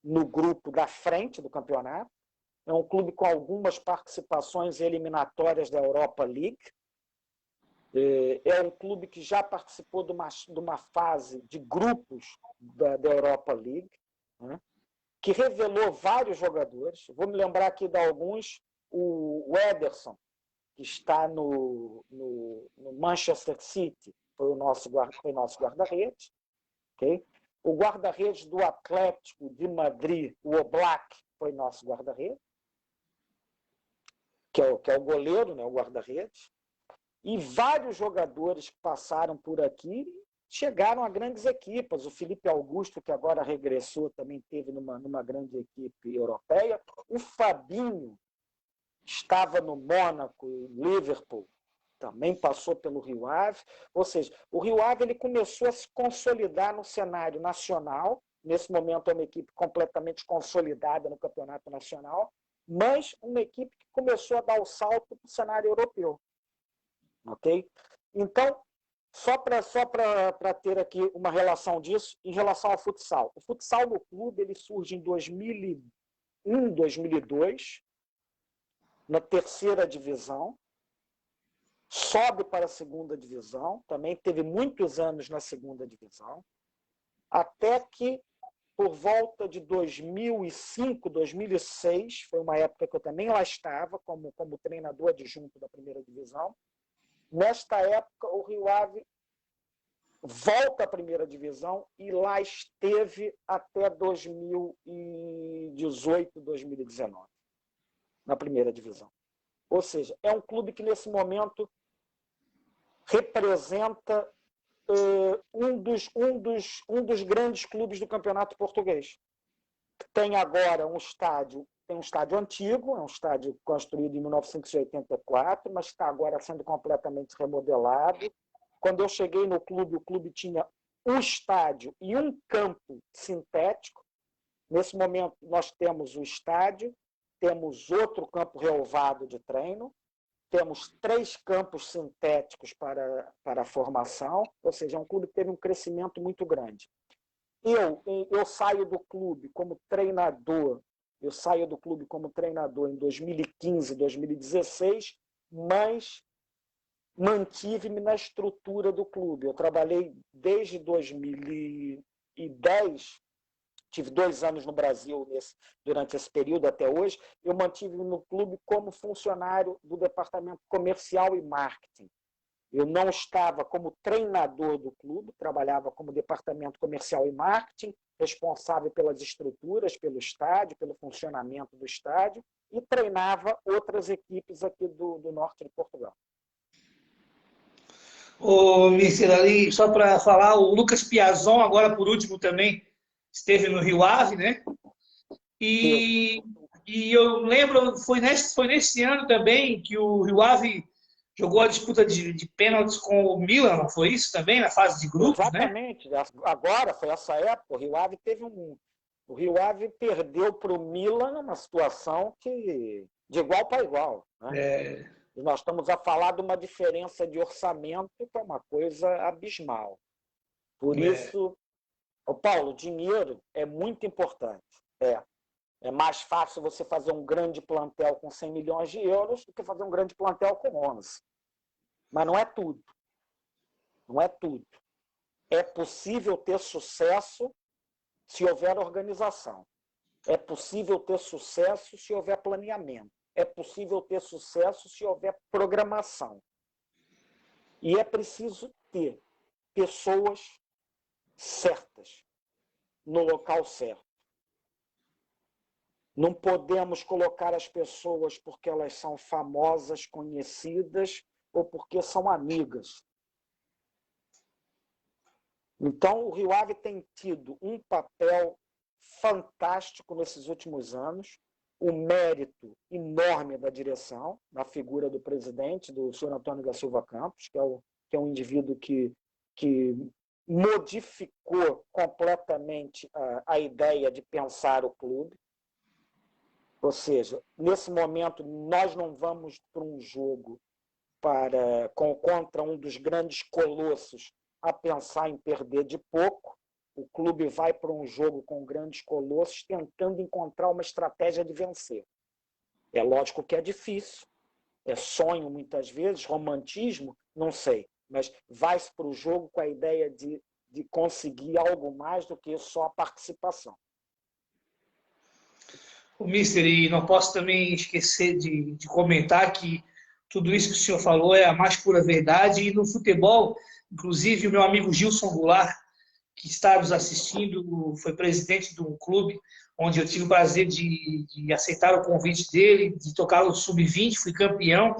no grupo da frente do campeonato. É um clube com algumas participações eliminatórias da Europa League. É um clube que já participou de uma fase de grupos da Europa League, né? Que revelou vários jogadores. Vou me lembrar aqui de alguns. O Ederson, que está no Manchester City, foi nosso guarda-redes. Okay? O guarda-redes do Atlético de Madrid, o Oblak, foi nosso guarda-redes, que é o goleiro, né, o guarda-redes. E vários jogadores que passaram por aqui chegaram a grandes equipes. O Felipe Augusto, que agora regressou, também teve numa grande equipe europeia. O Fabinho estava no Mônaco e Liverpool, também passou pelo Rio Ave. Ou seja, o Rio Ave ele começou a se consolidar no cenário nacional. Nesse momento é uma equipe completamente consolidada no campeonato nacional, mas uma equipe que começou a dar o salto para o cenário europeu. Okay? Então, só para ter aqui uma relação disso, em relação ao futsal. O futsal no clube ele surge em 2001, 2002, na terceira divisão, sobe para a segunda divisão, também teve muitos anos na segunda divisão, até que, por volta de 2005, 2006, foi uma época que eu também lá estava, como treinador adjunto da primeira divisão. Nesta época, o Rio Ave volta à primeira divisão e lá esteve até 2018, 2019, na primeira divisão. Ou seja, é um clube que, nesse momento, representa um dos grandes clubes do campeonato português. Tem agora um estádio antigo, é um estádio construído em 1984, mas está agora sendo completamente remodelado. Quando eu cheguei no clube, o clube tinha um estádio e um campo sintético. Nesse momento, nós temos o estádio temos outro campo relvado de treino, temos 3 campos sintéticos para a formação, ou seja, é um clube que teve um crescimento muito grande. Eu saio do clube como treinador, em 2015, 2016, mas mantive-me na estrutura do clube. Eu trabalhei desde 2010, tive 2 anos no Brasil durante esse período até hoje, eu mantive-me no clube como funcionário do departamento comercial e marketing. Eu não estava como treinador do clube, trabalhava como departamento comercial e marketing, responsável pelas estruturas, pelo estádio, pelo funcionamento do estádio, e treinava outras equipes aqui do norte de Portugal. O Mister, ali, só para falar, o Lucas Piazon, agora por último também, esteve no Rio Ave, né? E eu lembro, foi nesse ano também que o Rio Ave jogou a disputa de pênaltis com o Milan, não foi isso também, na fase de grupos, Exatamente. Né? Agora, foi essa época, o Rio Ave O Rio Ave perdeu para o Milan numa situação de igual para igual. Né? E nós estamos a falar de uma diferença de orçamento que é uma coisa abismal. Por isso, Paulo, dinheiro é muito importante. É mais fácil você fazer um grande plantel com 100 milhões de euros do que fazer um grande plantel com 11. Mas não é tudo. Não é tudo. É possível ter sucesso se houver organização. É possível ter sucesso se houver planeamento. É possível ter sucesso se houver programação. E é preciso ter pessoas certas no local certo. Não podemos colocar as pessoas porque elas são famosas, conhecidas ou porque são amigas. Então, o Rio Ave tem tido um papel fantástico nesses últimos anos, o mérito enorme da direção, na figura do presidente, do senhor Antônio da Silva Campos, que é um indivíduo que modificou completamente a ideia de pensar o clube. Ou seja, nesse momento, nós não vamos para um jogo contra um dos grandes colossos a pensar em perder de pouco. O clube vai para um jogo com grandes colossos tentando encontrar uma estratégia de vencer. É lógico que é difícil, é sonho muitas vezes, romantismo, não sei, mas vai-se para o jogo com a ideia de conseguir algo mais do que só a participação. O Mister, e não posso também esquecer de comentar que tudo isso que o senhor falou é a mais pura verdade, e no futebol, inclusive o meu amigo Gilson Goulart, que está nos assistindo, foi presidente de um clube onde eu tive o prazer de aceitar o convite dele, de tocar no Sub-20, fui campeão,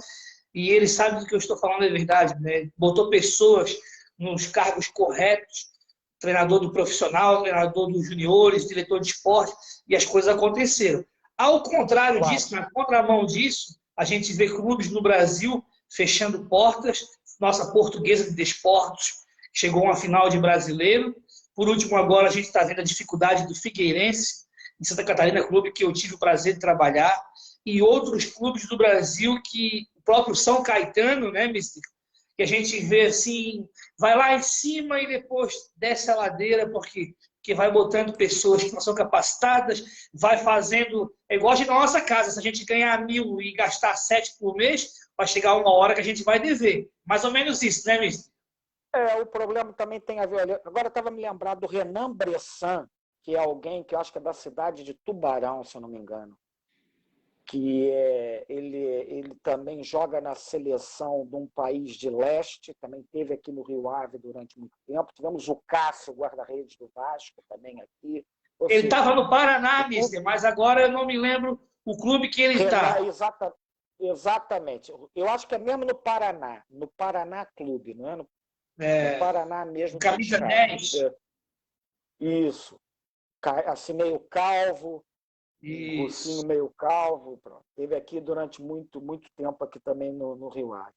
e ele sabe do que eu estou falando, é verdade, né? Botou pessoas nos cargos corretos, treinador do profissional, treinador dos juniores, diretor de esporte, e as coisas aconteceram. Ao contrário disso, na contramão disso, a gente vê clubes no Brasil fechando portas, nossa Portuguesa de Desportos chegou a uma final de brasileiro. Por último, agora a gente está vendo a dificuldade do Figueirense, em Santa Catarina, clube que eu tive o prazer de trabalhar, e outros clubes do Brasil, que o próprio São Caetano, né, Mister? Que a gente vê assim, vai lá em cima e depois desce a ladeira, porque vai botando pessoas que não são capacitadas, vai fazendo, é igual de nossa casa, se a gente ganhar 1.000 e gastar 7 por mês, vai chegar uma hora que a gente vai dever. Mais ou menos isso, né, Mister? O problema também tem a ver. Agora estava me lembrando do Renan Bressan, que é alguém que eu acho que é da cidade de Tubarão, se eu não me engano. Que ele também joga na seleção de um país de leste, também esteve aqui no Rio Ave durante muito tempo. Tivemos o Cássio, guarda-redes do Vasco, também aqui. Ele estava no Paraná, Mister, mas agora eu não me lembro o clube que ele está. Exatamente. Eu acho que é mesmo no Paraná Clube, não é? No Paraná mesmo. Camisa 10. Isso. Assim, meio calvo. Russinho meio calvo, pronto. Esteve aqui durante muito tempo aqui também no Rio Ave.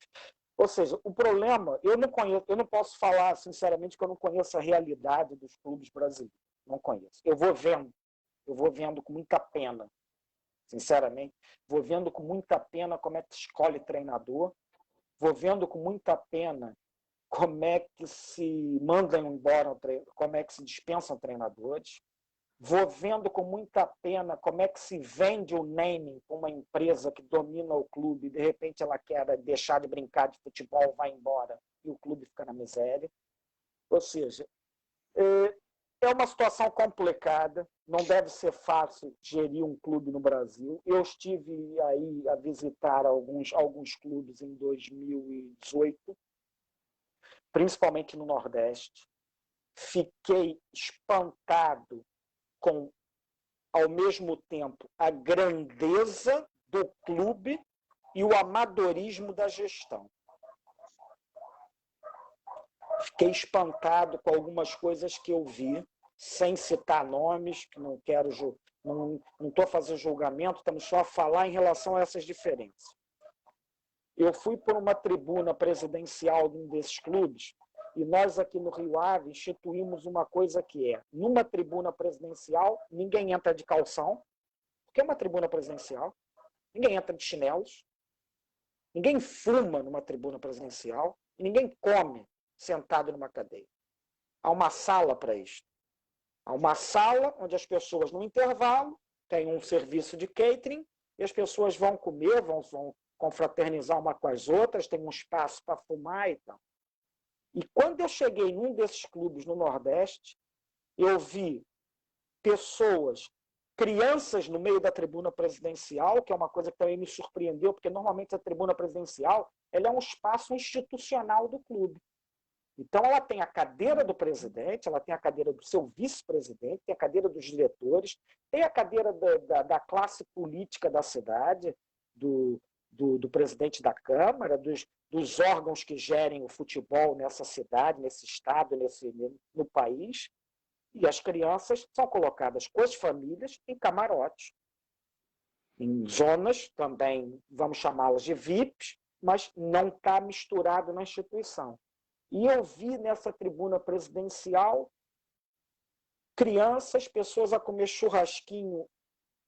Ou seja, o problema, eu não posso falar sinceramente que eu não conheço a realidade dos clubes brasileiros. Não conheço. Eu vou vendo com muita pena. sinceramente. Vou vendo com muita pena como é que se escolhe treinador, vou vendo com muita pena como é que se mandam embora, como é que se dispensam treinadores. Vou vendo com muita pena como é que se vende o naming para uma empresa que domina o clube e de repente ela quer deixar de brincar de futebol, vai embora e o clube fica na miséria. Ou seja, é uma situação complicada, não deve ser fácil gerir um clube no Brasil. Eu estive aí a visitar alguns clubes em 2018, principalmente no Nordeste. Fiquei espantado com, ao mesmo tempo, a grandeza do clube e o amadorismo da gestão. Fiquei espantado com algumas coisas que eu vi, sem citar nomes, que não quero, não estou a fazer julgamento, estamos só a falar em relação a essas diferenças. Eu fui por uma tribuna presidencial de um desses clubes, e nós aqui no Rio Ave instituímos uma coisa que é, numa tribuna presidencial, ninguém entra de calção, porque é uma tribuna presidencial, ninguém entra de chinelos, ninguém fuma numa tribuna presidencial, e ninguém come sentado numa cadeira. Há uma sala para isso. Há uma sala onde as pessoas, no intervalo, têm um serviço de catering, e as pessoas vão comer, vão confraternizar uma com as outras, tem um espaço para fumar e tal. E quando eu cheguei num desses clubes no Nordeste, eu vi pessoas, crianças no meio da tribuna presidencial, que é uma coisa que também me surpreendeu, porque normalmente a tribuna presidencial ela é um espaço institucional do clube. Então, ela tem a cadeira do presidente, ela tem a cadeira do seu vice-presidente, tem a cadeira dos diretores, tem a cadeira da classe política da cidade, do presidente da Câmara, dos órgãos que gerem o futebol nessa cidade, nesse estado, no país. E as crianças são colocadas com as famílias em camarotes, em zonas também, vamos chamá-las de VIPs, mas não está misturado na instituição. E eu vi nessa tribuna presidencial crianças, pessoas a comer churrasquinho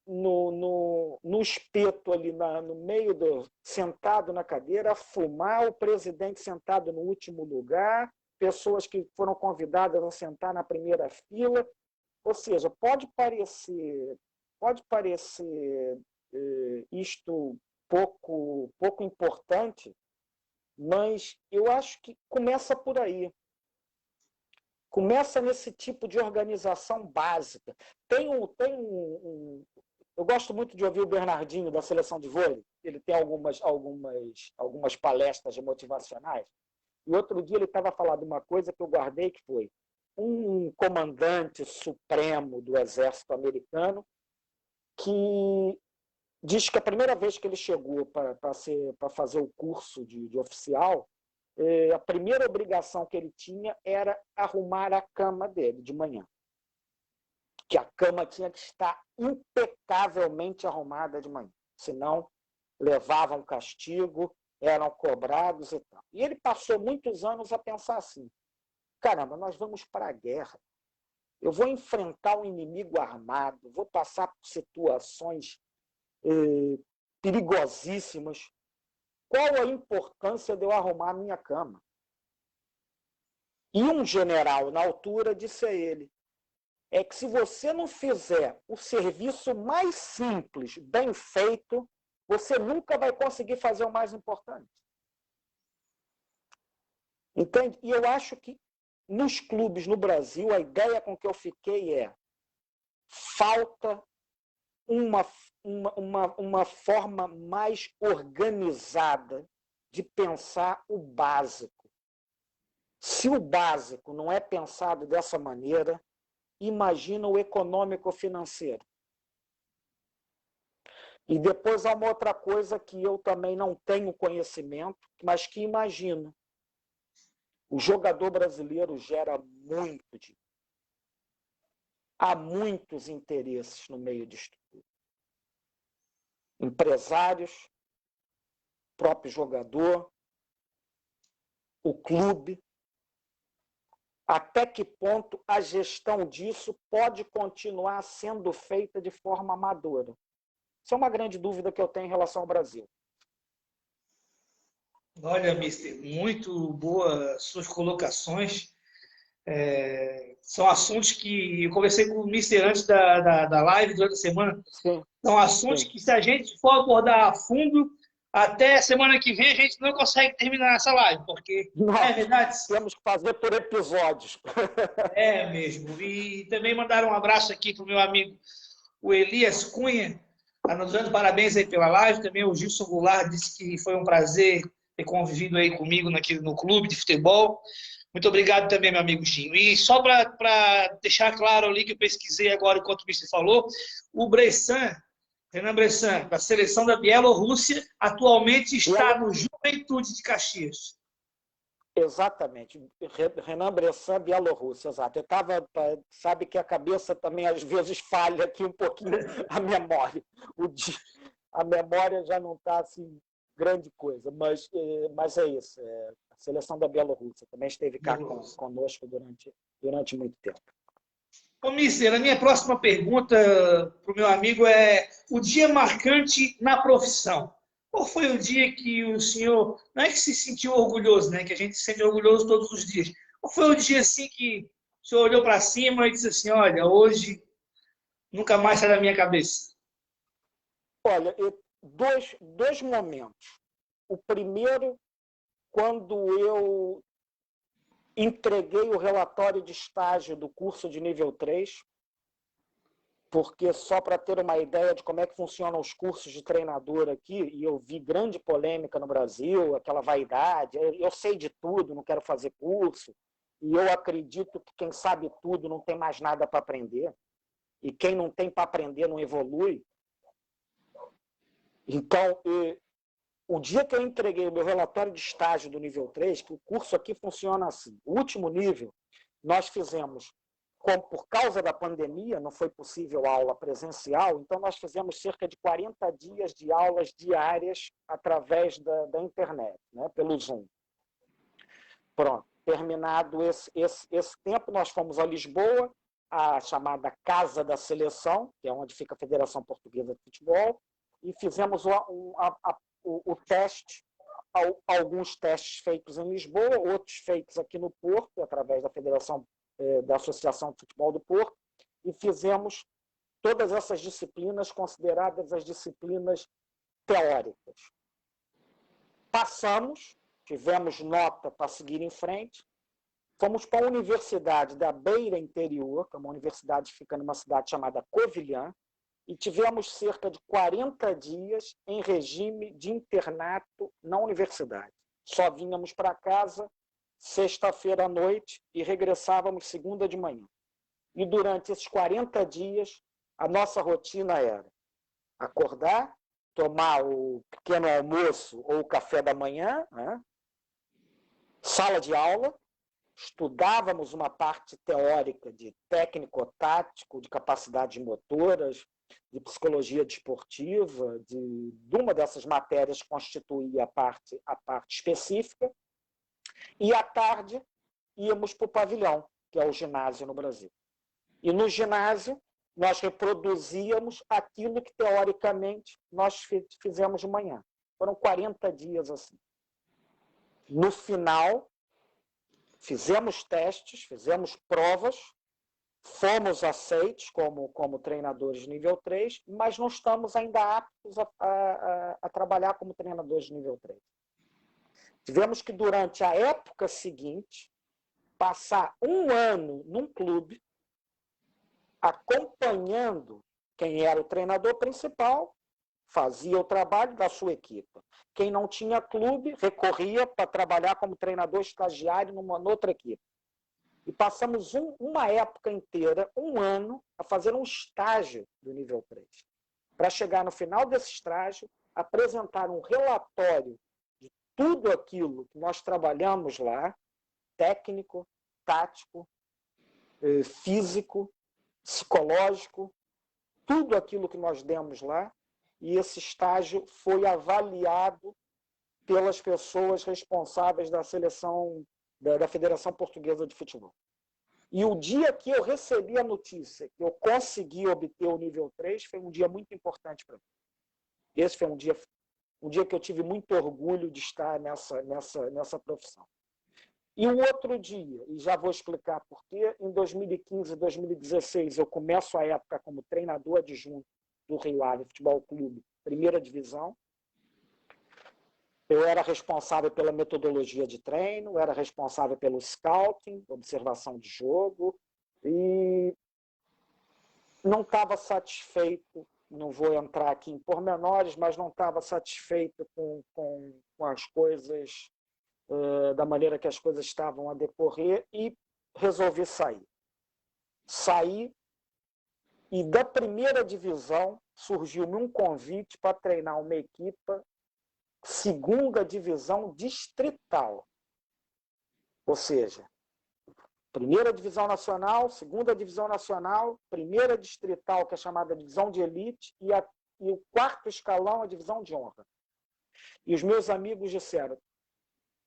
no espeto ali no meio sentado na cadeira, a fumar, o presidente sentado no último lugar, pessoas que foram convidadas a sentar na primeira fila. Ou seja, pode parecer isto pouco importante, mas eu acho que começa por aí. Começa nesse tipo de organização básica. Eu gosto muito de ouvir o Bernardinho, da seleção de vôlei. Ele tem algumas palestras motivacionais. E outro dia ele estava falando uma coisa que eu guardei, que foi um comandante supremo do exército americano que diz que a primeira vez que ele chegou para fazer o curso de oficial, a primeira obrigação que ele tinha era arrumar a cama dele de manhã. Que a cama tinha que estar impecavelmente arrumada de manhã. Senão, levavam castigo, eram cobrados e tal. E ele passou muitos anos a pensar assim, caramba, nós vamos para a guerra. Eu vou enfrentar um inimigo armado, vou passar por situações perigosíssimas. Qual a importância de eu arrumar a minha cama? E um general na altura disse a ele, é que se você não fizer o serviço mais simples, bem feito, você nunca vai conseguir fazer o mais importante. Entende? E eu acho que nos clubes no Brasil, a ideia com que eu fiquei é falta uma forma mais organizada de pensar o básico. Se o básico não é pensado dessa maneira, imagina o econômico-financeiro. E depois há uma outra coisa que eu também não tenho conhecimento, mas que imagino. O jogador brasileiro gera muito dinheiro. Há muitos interesses no meio disto tudo. Empresários, próprio jogador, o clube. Até que ponto a gestão disso pode continuar sendo feita de forma amadora? Isso é uma grande dúvida que eu tenho em relação ao Brasil. Olha, Mister, muito boas suas colocações. São assuntos que eu conversei com o Mister antes da live durante a semana. Sim, São assuntos sim. que, se a gente for abordar a fundo, até semana que vem a gente não consegue terminar essa live, porque é Nós verdade, temos que fazer por episódios. é mesmo. E também mandar um abraço aqui para o meu amigo, o Elias Cunha, está nos dando parabéns aí pela live. Também o Gilson Goulart disse que foi um prazer ter convivido aí comigo no clube de futebol. Muito obrigado também, meu amigo Ginho. E só para deixar claro ali que eu pesquisei agora enquanto o Mister falou, o Bressan, Renan Bressan, da seleção da Bielorrússia, atualmente está no Juventude de Caxias. Exatamente. Renan Bressan, Bielorrússia, exato. Eu estava, sabe que a cabeça também às vezes falha aqui um pouquinho a memória. A memória já não está assim grande coisa, mas é isso. A seleção da Bielorrússia também esteve cá conosco durante muito tempo. Ô, Mister, a minha próxima pergunta para o meu amigo é o dia marcante na profissão. Qual foi o dia que o senhor, não é que se sentiu orgulhoso, né? Que a gente se sente orgulhoso todos os dias. Qual foi o dia assim que o senhor olhou para cima e disse assim, olha, hoje nunca mais sai da minha cabeça? Olha, dois momentos. O primeiro, quando eu entreguei o relatório de estágio do curso de nível 3, porque só para ter uma ideia de como é que funcionam os cursos de treinador aqui, e eu vi grande polêmica no Brasil, aquela vaidade, eu sei de tudo, não quero fazer curso, e eu acredito que quem sabe tudo não tem mais nada para aprender, e quem não tem para aprender não evolui. Então, o dia que eu entreguei o meu relatório de estágio do nível 3, que o curso aqui funciona assim, o último nível, nós fizemos, por causa da pandemia, não foi possível aula presencial, então nós fizemos cerca de 40 dias de aulas diárias através da internet, né, pelo Zoom. Pronto, terminado esse tempo, nós fomos a Lisboa, a chamada Casa da Seleção, que é onde fica a Federação Portuguesa de Futebol, e fizemos o teste, alguns testes feitos em Lisboa, outros feitos aqui no Porto, através da Associação de Futebol do Porto, e fizemos todas essas disciplinas consideradas as disciplinas teóricas. Passamos, tivemos nota para seguir em frente, fomos para a Universidade da Beira Interior, que é uma universidade que fica numa cidade chamada Covilhã, e tivemos cerca de 40 dias em regime de internato na universidade. Só vínhamos para casa sexta-feira à noite e regressávamos segunda de manhã. E durante esses 40 dias, a nossa rotina era acordar, tomar o pequeno almoço ou o café da manhã, né? Sala de aula, estudávamos uma parte teórica de técnico-tático, de capacidades motoras, de psicologia desportiva, de uma dessas matérias que constituía a parte específica, e à tarde íamos para o pavilhão, que é o ginásio no Brasil. E no ginásio nós reproduzíamos aquilo que teoricamente nós fizemos de manhã. Foram 40 dias assim. No final, fizemos testes, fizemos provas, fomos aceitos como treinadores de nível 3, mas não estamos ainda aptos a trabalhar como treinadores de nível 3. Tivemos que, durante a época seguinte, passar um ano num clube, acompanhando quem era o treinador principal, fazia o trabalho da sua equipe. Quem não tinha clube, recorria para trabalhar como treinador estagiário numa outra equipe. E passamos uma época inteira, um ano, a fazer um estágio do nível 3. Para chegar no final desse estágio, apresentar um relatório de tudo aquilo que nós trabalhamos lá, técnico, tático, físico, psicológico, tudo aquilo que nós demos lá, e esse estágio foi avaliado pelas pessoas responsáveis da seleção da Federação Portuguesa de Futebol. E o dia que eu recebi a notícia que eu consegui obter o nível 3 foi um dia muito importante para mim. Esse foi um dia que eu tive muito orgulho de estar nessa profissão. E um outro dia, e já vou explicar por quê, em 2015 e 2016 eu começo a época como treinador adjunto do Rio Ave Futebol Clube, primeira divisão. Eu era responsável pela metodologia de treino, era responsável pelo scouting, observação de jogo, e não estava satisfeito, não vou entrar aqui em pormenores, mas não estava satisfeito com as coisas, da maneira que as coisas estavam a decorrer, e resolvi sair. Saí, e da primeira divisão surgiu-me um convite para treinar uma equipe segunda divisão distrital. Ou seja, primeira divisão nacional, segunda divisão nacional, primeira distrital, que é chamada divisão de elite, e o quarto escalão, a divisão de honra. E os meus amigos disseram: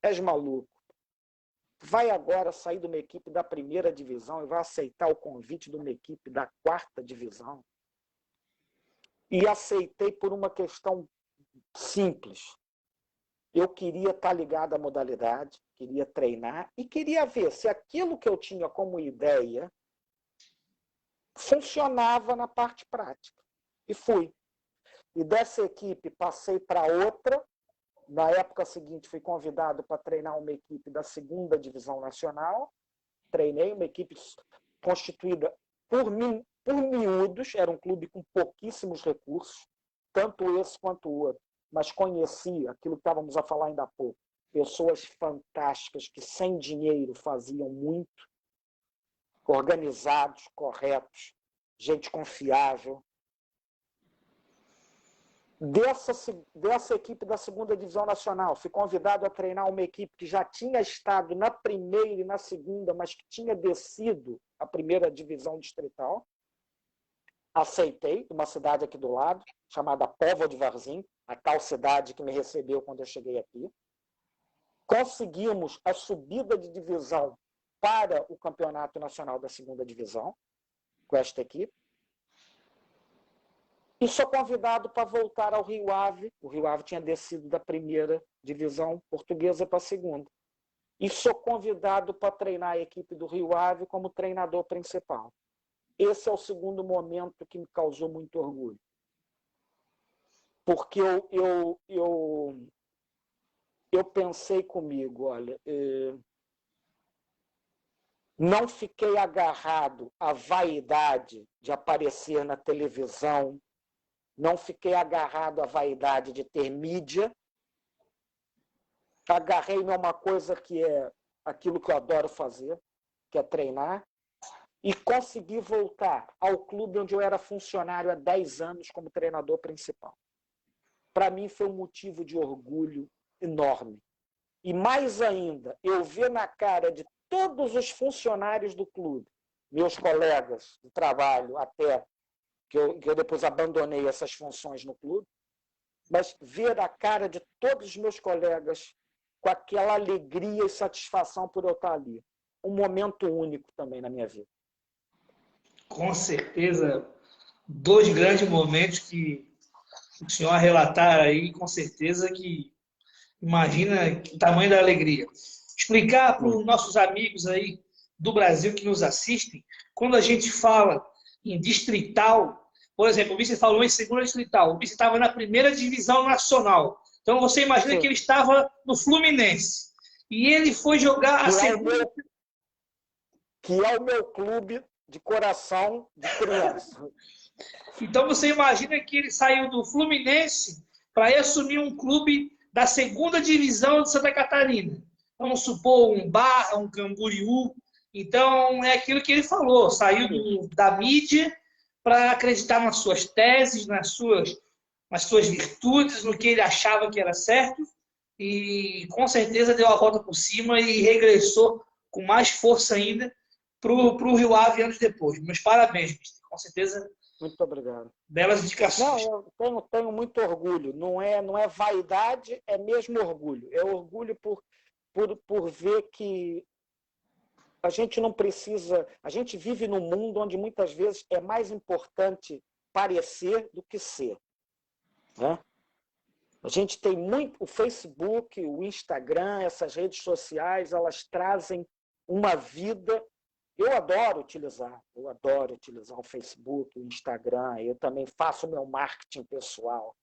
és maluco, vai agora sair de uma equipe da primeira divisão e vai aceitar o convite de uma equipe da quarta divisão? E aceitei por uma questão simples. Eu queria estar ligado à modalidade, queria treinar e queria ver se aquilo que eu tinha como ideia funcionava na parte prática. E fui. E dessa equipe passei para outra. Na época seguinte fui convidado para treinar uma equipe da segunda divisão nacional. Treinei uma equipe constituída por miúdos, era um clube com pouquíssimos recursos, tanto esse quanto o outro. Mas conheci aquilo que estávamos a falar ainda há pouco. Pessoas fantásticas que sem dinheiro faziam muito, organizados, corretos, gente confiável. Dessa equipe da segunda divisão nacional, fui convidado a treinar uma equipe que já tinha estado na primeira e na segunda, mas que tinha descido a primeira divisão distrital. Aceitei, uma cidade aqui do lado, chamada Póvoa de Varzim, a tal cidade que me recebeu quando eu cheguei aqui. Conseguimos a subida de divisão para o Campeonato Nacional da Segunda Divisão, com esta equipe. E sou convidado para voltar ao Rio Ave. O Rio Ave tinha descido da primeira divisão portuguesa para a segunda. E sou convidado para treinar a equipe do Rio Ave como treinador principal. Esse é o segundo momento que me causou muito orgulho. Porque eu pensei comigo, olha, não fiquei agarrado à vaidade de aparecer na televisão, não fiquei agarrado à vaidade de ter mídia, agarrei-me a uma coisa que é aquilo que eu adoro fazer, que é treinar, e consegui voltar ao clube onde eu era funcionário há 10 anos como treinador principal. Para mim foi um motivo de orgulho enorme. E mais ainda, eu ver na cara de todos os funcionários do clube, meus colegas de trabalho, até que eu depois abandonei essas funções no clube, mas ver a cara de todos os meus colegas com aquela alegria e satisfação por eu estar ali. Um momento único também na minha vida. Com certeza, dois grandes momentos que o senhor relatar aí, com certeza que imagina o tamanho da alegria. Explicar para os nossos amigos aí do Brasil que nos assistem, quando a gente fala em distrital, por exemplo, o vice falou em segunda distrital, o vice estava na primeira divisão nacional. Então você imagina que ele estava no Fluminense. E ele foi jogar a segunda. Que é o meu clube de coração de criança. Então você imagina que ele saiu do Fluminense para ir assumir um clube da segunda divisão de Santa Catarina. Vamos supor um Barra, um Camboriú. Então é aquilo que ele falou, saiu da mídia para acreditar nas suas teses, nas suas virtudes, no que ele achava que era certo, e com certeza deu a volta por cima e regressou com mais força ainda para o Rio Ave anos depois. Meus parabéns, mister. Com certeza. Muito obrigado. Belas indicações. Não, eu tenho muito orgulho. Não é vaidade, é mesmo orgulho. É orgulho por ver que a gente não precisa... A gente vive num mundo onde muitas vezes é mais importante parecer do que ser. Né? A gente tem muito, o Facebook, o Instagram, essas redes sociais, elas trazem uma vida. Eu adoro utilizar o Facebook, o Instagram, eu também faço o meu marketing pessoal.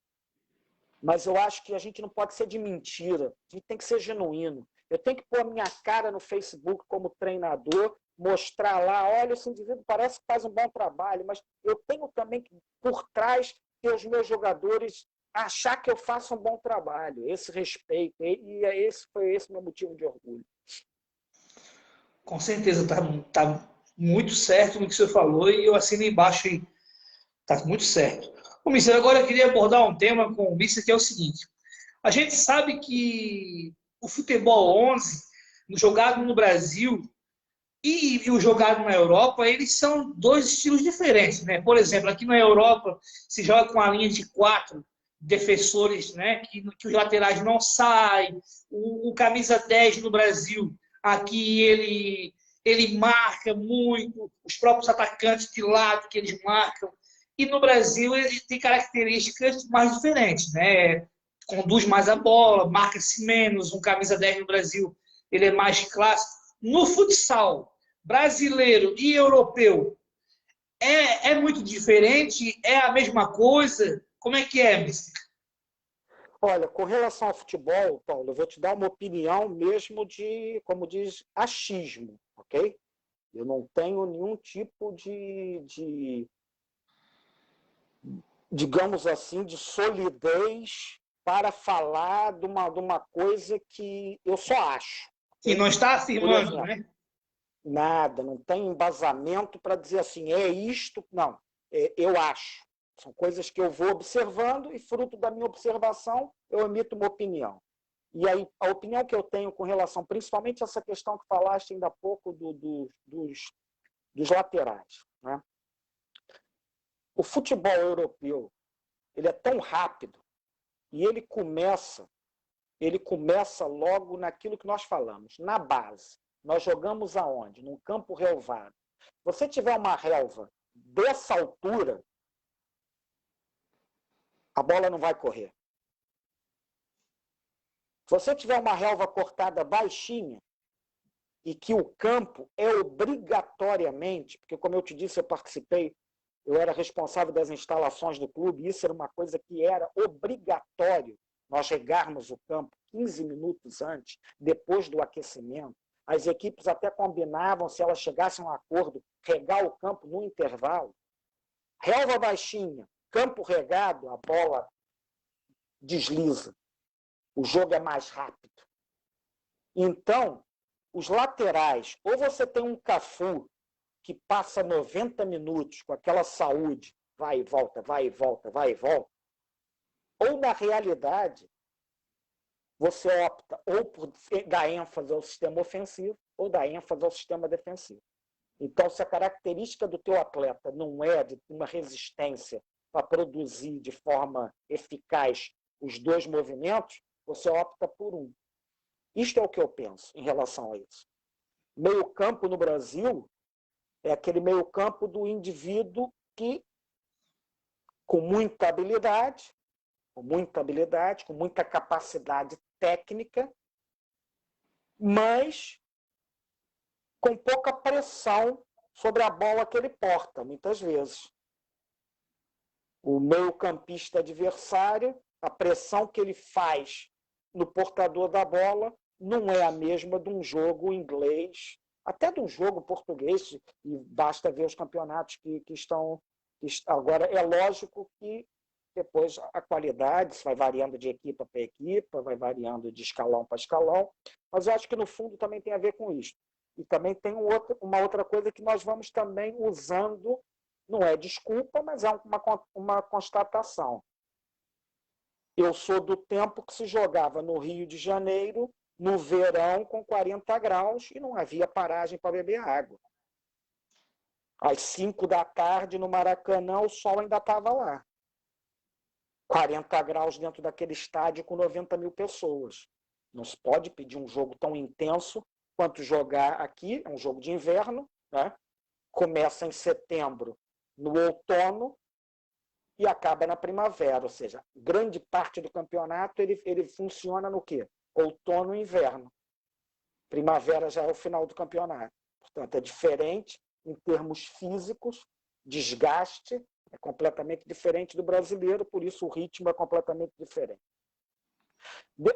Mas eu acho que a gente não pode ser de mentira, a gente tem que ser genuíno. Eu tenho que pôr a minha cara no Facebook como treinador, mostrar lá, olha, esse indivíduo parece que faz um bom trabalho, mas eu tenho também que, por trás, ter os meus jogadores achar que eu faço um bom trabalho, esse respeito, e foi esse meu motivo de orgulho. Com certeza, tá muito certo no que você falou e eu assino embaixo aí. Tá muito certo. Ô, Mister, agora eu queria abordar um tema com o Mister que é o seguinte. A gente sabe que o futebol 11, jogado no Brasil e o jogado na Europa, eles são dois estilos diferentes, né? Por exemplo, aqui na Europa se joga com a linha de 4 defensores, né? Que os laterais não saem. O camisa 10 no Brasil, aqui ele marca muito, os próprios atacantes de lado que eles marcam. E no Brasil ele tem características mais diferentes, né? Conduz mais a bola, marca-se menos, um camisa 10 no Brasil ele é mais clássico. No futsal brasileiro e europeu, é muito diferente? É a mesma coisa? Como é que é, Mister? Olha, com relação ao futebol, Paulo, eu vou te dar uma opinião mesmo de, como diz, achismo, ok? Eu não tenho nenhum tipo digamos assim, de solidez para falar de uma coisa que eu só acho. E Okay? não está Por afirmando, exemplo, né? nada, não tem embasamento para dizer assim, é isto, não, eu acho. São coisas que eu vou observando e, fruto da minha observação, eu emito uma opinião. E aí, a opinião que eu tenho com relação, principalmente essa questão que falaste ainda há pouco dos laterais. Né? O futebol europeu ele é tão rápido e ele começa logo naquilo que nós falamos, na base. Nós jogamos aonde? Num campo relvado. Se você tiver uma relva dessa altura, a bola não vai correr. Se você tiver uma relva cortada baixinha e que o campo é obrigatoriamente, porque como eu te disse, eu era responsável das instalações do clube, isso era uma coisa que era obrigatório, nós regarmos o campo 15 minutos antes, depois do aquecimento. As equipes até combinavam, se elas chegassem a um acordo, regar o campo no intervalo. Relva baixinha, campo regado, a bola desliza. O jogo é mais rápido. Então, os laterais, ou você tem um Cafu que passa 90 minutos com aquela saúde, vai e volta, vai e volta, vai e volta, ou na realidade, você opta ou por dar ênfase ao sistema ofensivo ou dar ênfase ao sistema defensivo. Então, se a característica do teu atleta não é de uma resistência para produzir de forma eficaz os dois movimentos, você opta por um. Isto é o que eu penso em relação a isso. Meio-campo no Brasil é aquele meio-campo do indivíduo que, com muita habilidade, com muita capacidade técnica, mas com pouca pressão sobre a bola que ele porta, muitas vezes. O meio-campista adversário, a pressão que ele faz no portador da bola não é a mesma de um jogo inglês, até de um jogo português, e basta ver os campeonatos que estão. Agora, é lógico que depois a qualidade vai variando de equipa para equipa, vai variando de escalão para escalão, mas eu acho que no fundo também tem a ver com isso. E também tem uma outra coisa que nós vamos também usando, não é desculpa, mas é uma constatação. Eu sou do tempo que se jogava no Rio de Janeiro, no verão, com 40 graus, e não havia paragem para beber água. Às 5 da tarde, no Maracanã, o sol ainda estava lá. 40 graus dentro daquele estádio com 90 mil pessoas. Não se pode pedir um jogo tão intenso quanto jogar aqui, é um jogo de inverno, né? Começa em setembro, no outono, e acaba na primavera, ou seja, grande parte do campeonato ele funciona no quê? Outono e inverno. Primavera já é o final do campeonato. Portanto, é diferente em termos físicos, desgaste é completamente diferente do brasileiro, por isso o ritmo é completamente diferente.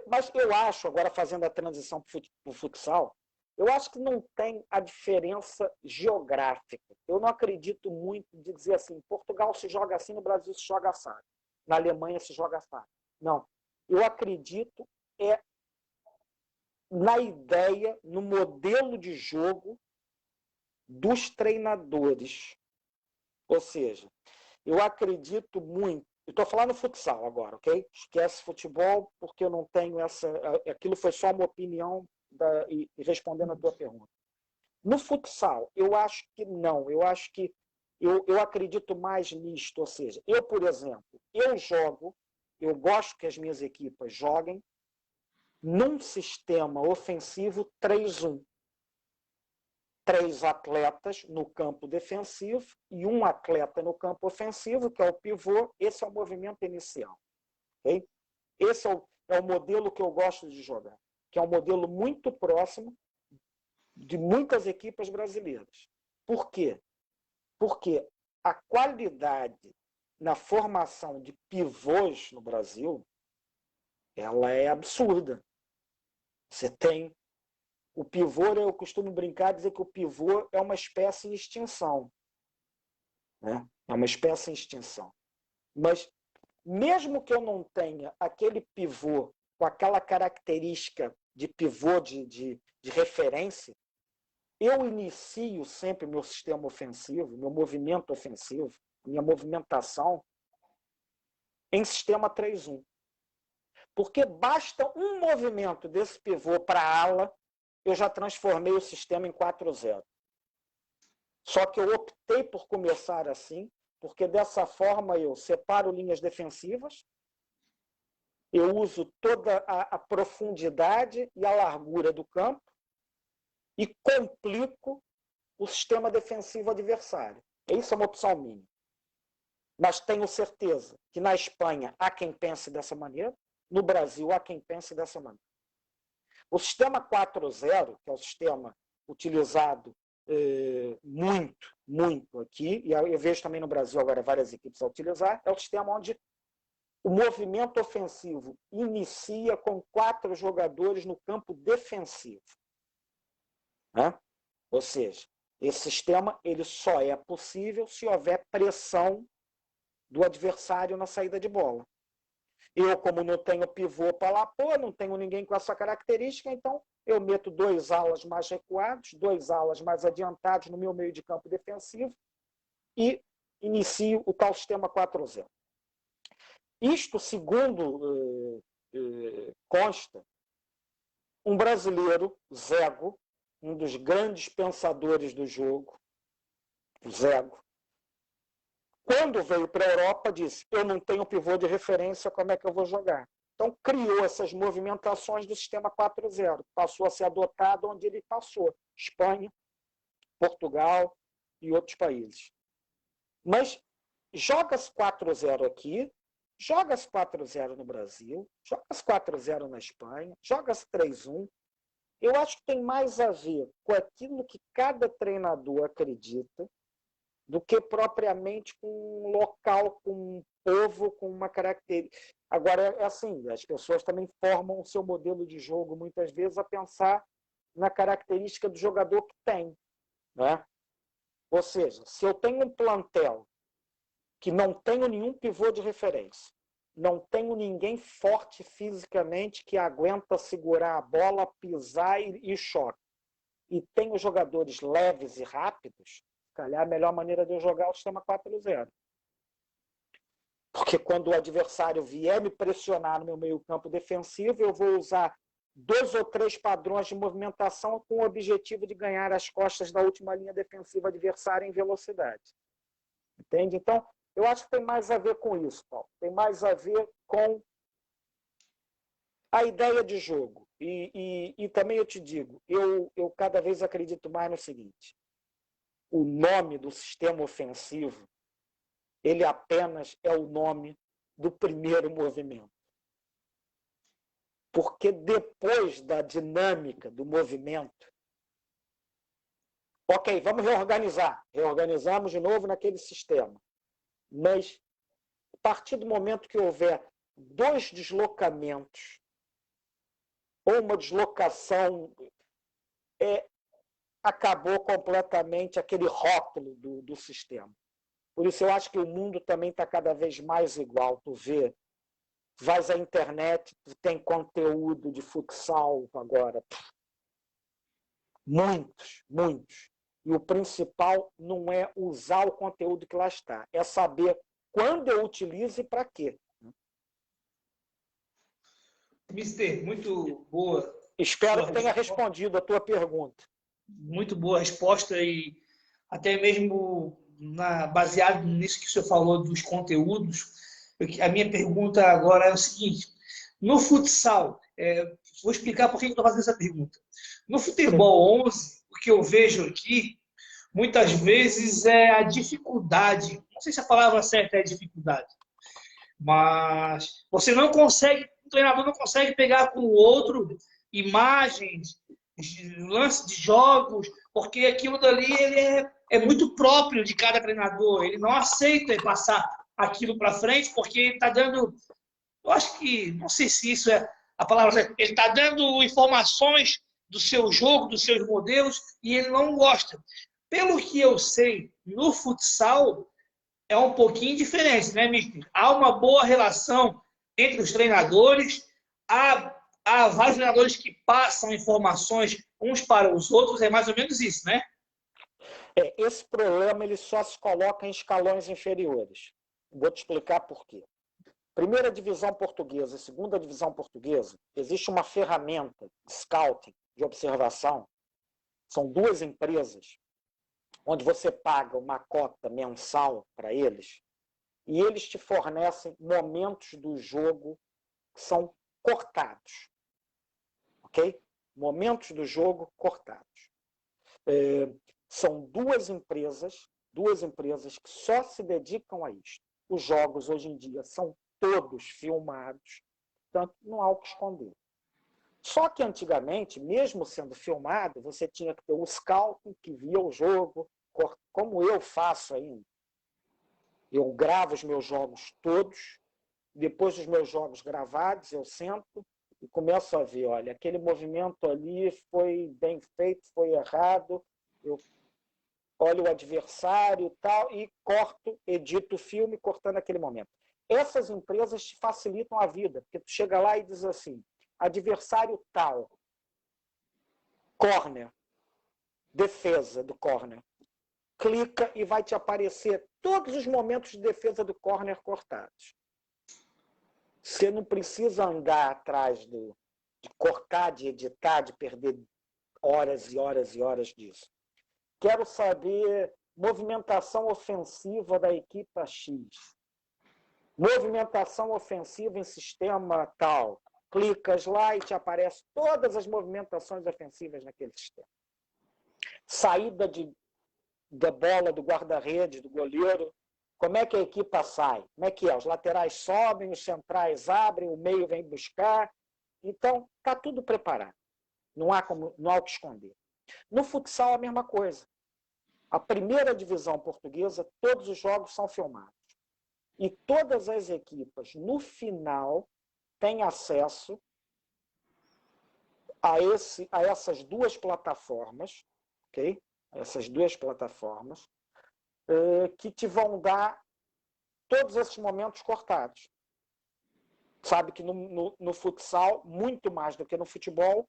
Mas eu acho, agora fazendo a transição para o futsal, eu acho que não tem a diferença geográfica. Eu não acredito muito de dizer assim, Portugal se joga assim, no Brasil se joga assado, na Alemanha se joga assado. Não. Eu acredito na ideia, no modelo de jogo dos treinadores. Ou seja, eu acredito muito. Eu estou falando futsal agora, ok? Esquece futebol, porque eu não tenho essa. Aquilo foi só uma opinião e respondendo a tua pergunta. No futsal, eu acho que não. Eu acho que eu acredito mais nisto. Ou seja, eu, por exemplo, eu gosto que as minhas equipas joguem num sistema ofensivo 3-1. 3 atletas no campo defensivo e 1 atleta no campo ofensivo, que é o pivô. Esse é o movimento inicial. Okay? Esse é o modelo que eu gosto de jogar, que é um modelo muito próximo de muitas equipes brasileiras. Por quê? Porque a qualidade na formação de pivôs no Brasil, ela é absurda. Você tem o pivô, eu costumo brincar, dizer que o pivô é uma espécie em extinção. Né? É uma espécie em extinção. Mas, mesmo que eu não tenha aquele pivô com aquela característica de pivô de referência, eu inicio sempre meu sistema ofensivo, meu movimento ofensivo, minha movimentação, em sistema 3-1. Porque basta um movimento desse pivô para a ala, eu já transformei o sistema em 4-0. Só que eu optei por começar assim, porque dessa forma eu separo linhas defensivas, eu uso toda a profundidade e a largura do campo e complico o sistema defensivo adversário. Isso é uma opção minha. Mas tenho certeza que na Espanha há quem pense dessa maneira, no Brasil há quem pense dessa maneira. O sistema 4-0, que é o sistema utilizado muito aqui, e eu vejo também no Brasil agora várias equipes a utilizar, é o sistema onde o movimento ofensivo inicia com 4 jogadores no campo defensivo. Né? Ou seja, esse sistema ele só é possível se houver pressão do adversário na saída de bola. Eu, como não tenho pivô para lá pôr, não tenho ninguém com essa característica, então eu meto 2 alas mais recuados, 2 alas mais adiantados no meu meio de campo defensivo e inicio o tal sistema 4-0. Isto, segundo consta, um brasileiro, Zego, um dos grandes pensadores do jogo, Zego, quando veio para a Europa, disse, eu não tenho pivô de referência, como é que eu vou jogar? Então, criou essas movimentações do sistema 4-0, passou a ser adotado onde ele passou, Espanha, Portugal e outros países. Mas joga-se 4-0 aqui, joga-se 4-0 no Brasil, joga-se 4-0 na Espanha, joga-se 3-1. Eu acho que tem mais a ver com aquilo que cada treinador acredita do que propriamente com um local, com um povo, com uma característica. Agora, é assim, as pessoas também formam o seu modelo de jogo, muitas vezes, a pensar na característica do jogador que tem. Né? Ou seja, se eu tenho um plantel que não tenho nenhum pivô de referência, não tenho ninguém forte fisicamente que aguenta segurar a bola, pisar e choque, e tenho jogadores leves e rápidos, calhar a melhor maneira de eu jogar é o sistema 4-0. Porque quando o adversário vier me pressionar no meu meio campo defensivo, eu vou usar 2 ou 3 padrões de movimentação com o objetivo de ganhar as costas da última linha defensiva adversária em velocidade. Entende? Então, eu acho que tem mais a ver com isso, Paulo. Tem mais a ver com a ideia de jogo. E também eu te digo, eu cada vez acredito mais no seguinte. O nome do sistema ofensivo, ele apenas é o nome do primeiro movimento. Porque depois da dinâmica do movimento, ok, vamos reorganizar. Reorganizamos de novo naquele sistema. Mas, a partir do momento que houver 2 deslocamentos, ou uma deslocação, acabou completamente aquele rótulo do sistema. Por isso eu acho que o mundo também está cada vez mais igual. Tu vê, vais à internet, tu tem conteúdo de futsal agora. Muitos, muitos. E o principal não é usar o conteúdo que lá está, é saber quando eu utilizo e para quê. Mister, muito boa. Espero que tenha respondido a tua pergunta. Muito boa resposta e até mesmo baseado nisso que o senhor falou dos conteúdos, a minha pergunta agora é o seguinte: no futsal, vou explicar por que eu estou fazendo essa pergunta. No futebol 11, o que eu vejo aqui, muitas vezes é a dificuldade, não sei se a palavra certa é dificuldade, mas você não consegue, o treinador não consegue pegar com o outro imagens, lance de jogos, porque aquilo dali ele é muito próprio de cada treinador. Ele não aceita passar aquilo para frente, porque ele está dando, eu acho que, não sei se isso é a palavra certa, ele está dando informações do seu jogo, dos seus modelos, e ele não gosta. Pelo que eu sei, no futsal é um pouquinho diferente, né, Mister? Há uma boa relação entre os treinadores, há vários treinadores que passam informações uns para os outros, é mais ou menos isso, né? Esse problema ele só se coloca em escalões inferiores. Vou te explicar por quê. Primeira divisão portuguesa e segunda divisão portuguesa, existe uma ferramenta de scouting, de observação. São 2 empresas, onde você paga uma cota mensal para eles, e eles te fornecem momentos do jogo que são cortados. Ok? Momentos do jogo cortados. São 2 empresas que só se dedicam a isso. Os jogos hoje em dia são todos filmados, portanto não há o que esconder. Só que antigamente, mesmo sendo filmado, você tinha que ter um scouting que via o jogo, como eu faço ainda. Eu gravo os meus jogos todos, depois dos meus jogos gravados, eu sento e começo a ver, olha, aquele movimento ali foi bem feito, foi errado, eu olho o adversário e tal, e corto, edito o filme cortando aquele momento. Essas empresas te facilitam a vida, porque tu chega lá e diz assim, adversário tal, corner, defesa do corner. Clica e vai te aparecer todos os momentos de defesa do corner cortados. Você não precisa andar atrás de cortar, de editar, de perder horas e horas e horas disso. Quero saber movimentação ofensiva da equipa X. Movimentação ofensiva em sistema tal. Clicas lá e te aparecem todas as movimentações ofensivas naquele sistema. Saída da bola do guarda-redes, do goleiro. Como é que a equipa sai? Como é que é? Os laterais sobem, os centrais abrem, o meio vem buscar. Então, está tudo preparado. Não há o que esconder. No futsal, a mesma coisa. A primeira divisão portuguesa, todos os jogos são filmados. E todas as equipas, no final, têm acesso a essas 2 plataformas, ok? Essas 2 plataformas, que te vão dar todos esses momentos cortados. Sabe que no futsal, muito mais do que no futebol,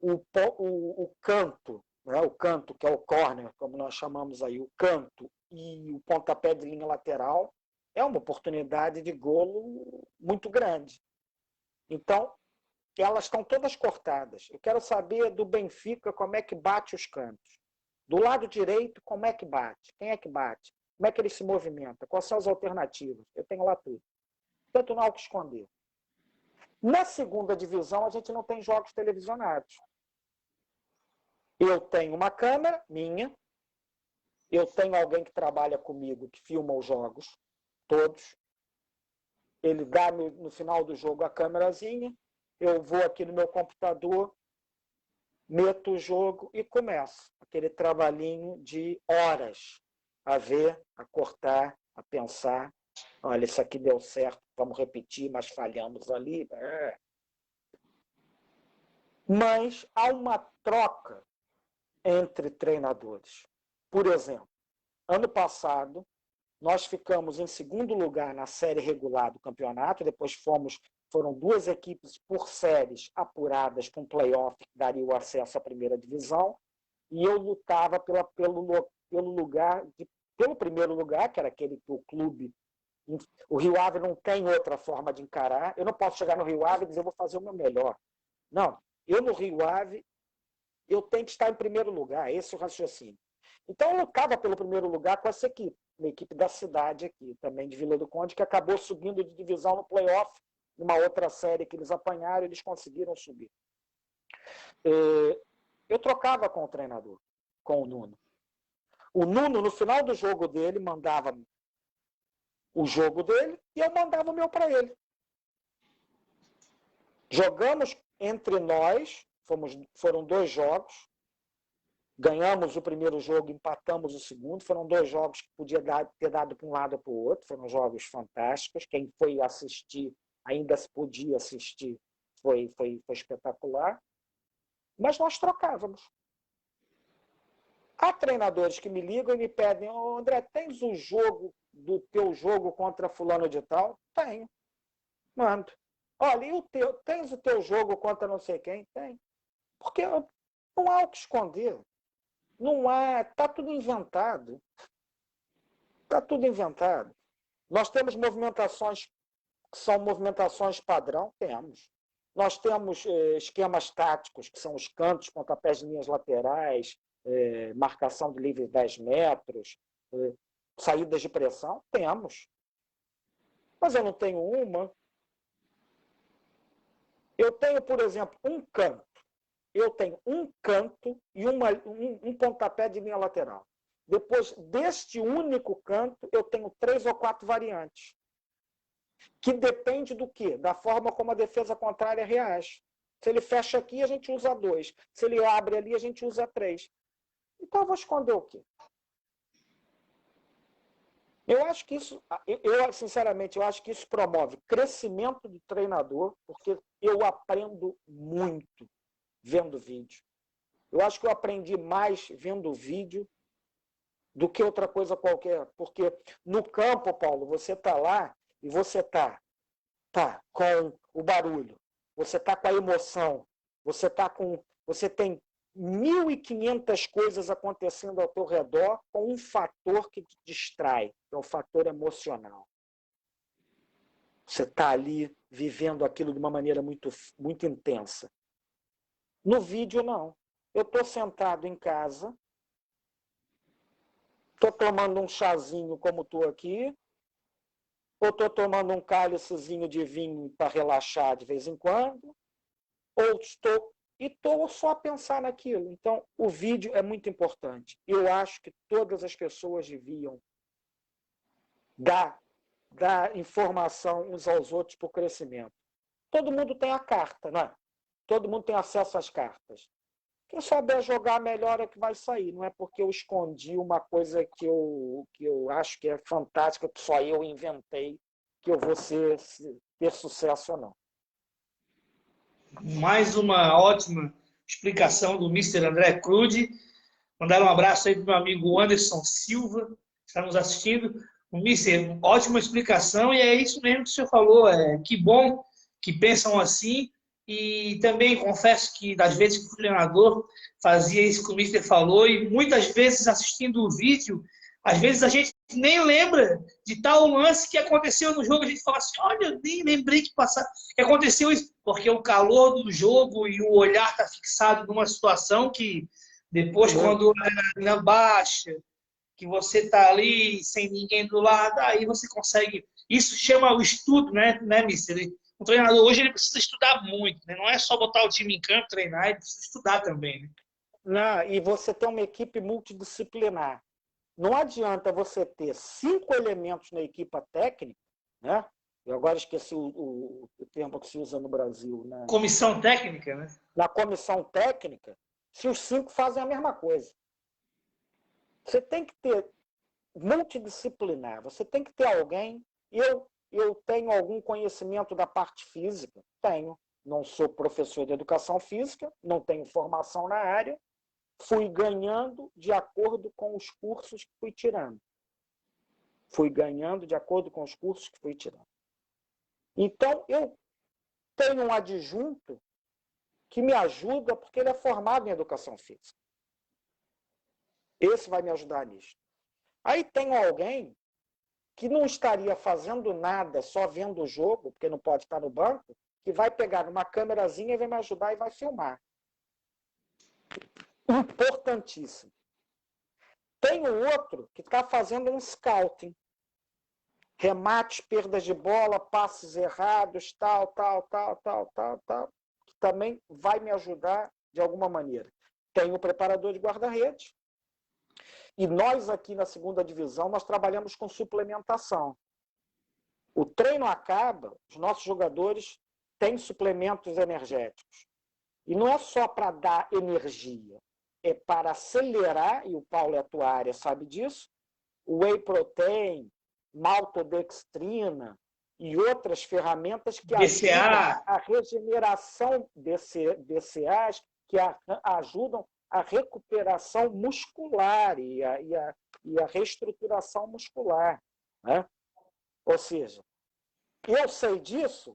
o canto, né? O canto, que é o corner, como nós chamamos aí, o canto e o pontapé de linha lateral, é uma oportunidade de golo muito grande. Então, elas estão todas cortadas. Eu quero saber do Benfica como é que bate os cantos. Do lado direito, como é que bate? Quem é que bate? Como é que ele se movimenta? Quais são as alternativas? Eu tenho lá tudo. Portanto, não há o que esconder. Na segunda divisão, a gente não tem jogos televisionados. Eu tenho uma câmera minha, eu tenho alguém que trabalha comigo, que filma os jogos, todos. Ele dá no final do jogo a câmerazinha, eu vou aqui no meu computador, meto o jogo e começo aquele trabalhinho de horas a ver, a cortar, a pensar. Olha, isso aqui deu certo, vamos repetir, mas falhamos ali. Mas há uma troca entre treinadores. Por exemplo, ano passado, nós ficamos em segundo lugar na série regular do campeonato, depois foram 2 equipes por séries apuradas com playoff que daria o acesso à primeira divisão, e eu lutava pelo primeiro lugar, que era aquele que o clube, o Rio Ave não tem outra forma de encarar. Eu não posso chegar no Rio Ave e dizer eu vou fazer o meu melhor. Não, eu no Rio Ave, eu tenho que estar em primeiro lugar, esse é o raciocínio. Então eu lutava pelo primeiro lugar com essa equipe, uma equipe da cidade aqui, também de Vila do Conde, que acabou subindo de divisão no playoff, numa outra série que eles apanharam, eles conseguiram subir. Eu trocava com o treinador, com o Nuno. O Nuno, no final do jogo dele, mandava o jogo dele e eu mandava o meu para ele. Jogamos entre nós, foram 2 jogos, ganhamos o primeiro jogo, empatamos o segundo, foram 2 jogos que podia ter dado para um lado ou para o outro, foram jogos fantásticos, quem foi assistir, ainda se podia assistir, foi espetacular, mas nós trocávamos. Há treinadores que me ligam e me pedem, André, tens o jogo do teu jogo contra fulano de tal? Tenho. Mando. Olha, e tens o teu jogo contra não sei quem? Tem. Porque não há o que esconder. Não há, está tudo inventado. Está tudo inventado. Nós temos movimentações que são movimentações padrão? Temos. Nós temos esquemas táticos, que são os cantos, pontapés de linhas laterais, marcação de livre 10 metros, saídas de pressão? Temos. Mas eu não tenho uma. Eu tenho, por exemplo, um canto. Eu tenho um canto e um pontapé de linha lateral. Depois deste único canto, eu tenho 3 ou 4 variantes. Que depende do quê? Da forma como a defesa contrária reage. Se ele fecha aqui, a gente usa 2. Se ele abre ali, a gente usa 3. Então eu vou esconder o quê? Eu acho que isso, sinceramente, eu acho que isso promove crescimento do treinador, porque eu aprendo muito vendo vídeo. Eu acho que eu aprendi mais vendo vídeo do que outra coisa qualquer. Porque no campo, Paulo, você está lá e você está com o barulho, você está com a emoção, você tem 1.500 coisas acontecendo ao teu redor com um fator que te distrai, que é o fator emocional. Você está ali vivendo aquilo de uma maneira muito, muito intensa. No vídeo, não. Eu estou sentado em casa, estou tomando um chazinho como estou aqui, ou estou tomando um cálicezinho de vinho para relaxar de vez em quando, ou estou só a pensar naquilo. Então, o vídeo é muito importante. Eu acho que todas as pessoas deviam dar informação uns aos outros para o crescimento. Todo mundo tem a carta, não é? Todo mundo tem acesso às cartas. Quem souber jogar melhor é que vai sair. Não é porque eu escondi uma coisa que eu acho que é fantástica, que só eu inventei, que eu vou ter sucesso ou não. Mais uma ótima explicação do Mister André Crude. Mandar um abraço aí para o meu amigo Anderson Silva, que está nos assistindo. O Mister, ótima explicação, e é isso mesmo que o senhor falou. Que bom que pensam assim. E também confesso que, das vezes que o treinador fazia isso que o Mister falou, e muitas vezes assistindo o vídeo, às vezes a gente nem lembra de tal lance que aconteceu no jogo. A gente fala assim, olha, eu nem lembrei que aconteceu isso, porque o calor do jogo e o olhar está fixado numa situação que depois, quando a adrenalina baixa, que você está ali sem ninguém do lado, aí você consegue... Isso chama o estudo, né Mister? O treinador hoje ele precisa estudar muito, né? Não é só botar o time em campo, treinar, ele precisa estudar também. Né? Não, e você tem uma equipe multidisciplinar. Não adianta você ter 5 elementos na equipa técnica, né? Eu agora esqueci o termo que se usa no Brasil, né? Comissão técnica, né? Na comissão técnica, se os 5 fazem a mesma coisa. Você tem que ter multidisciplinar, você tem que ter alguém. Eu tenho algum conhecimento da parte física? Tenho. Não sou professor de educação física, não tenho formação na área, fui ganhando de acordo com os cursos que fui tirando. Fui ganhando de acordo com os cursos que fui tirando. Então, eu tenho um adjunto que me ajuda porque ele é formado em educação física. Esse vai me ajudar nisso. Aí tem alguém que não estaria fazendo nada, só vendo o jogo, porque não pode estar no banco, que vai pegar uma câmerazinha e vai me ajudar e vai filmar. Importantíssimo. Tem o outro que está fazendo um scouting. Remates, perdas de bola, passes errados, tal, que também vai me ajudar de alguma maneira. Tem o preparador de guarda-redes. E nós aqui na segunda divisão, nós trabalhamos com suplementação. O treino acaba, os nossos jogadores têm suplementos energéticos. E não é só para dar energia, é para acelerar, e o Paulo é a tua área, sabe disso, o whey protein, maltodextrina e outras ferramentas que ajudam a regeneração DCAs, que ajudam a recuperação muscular e a reestruturação muscular. Né? Ou seja, eu sei disso,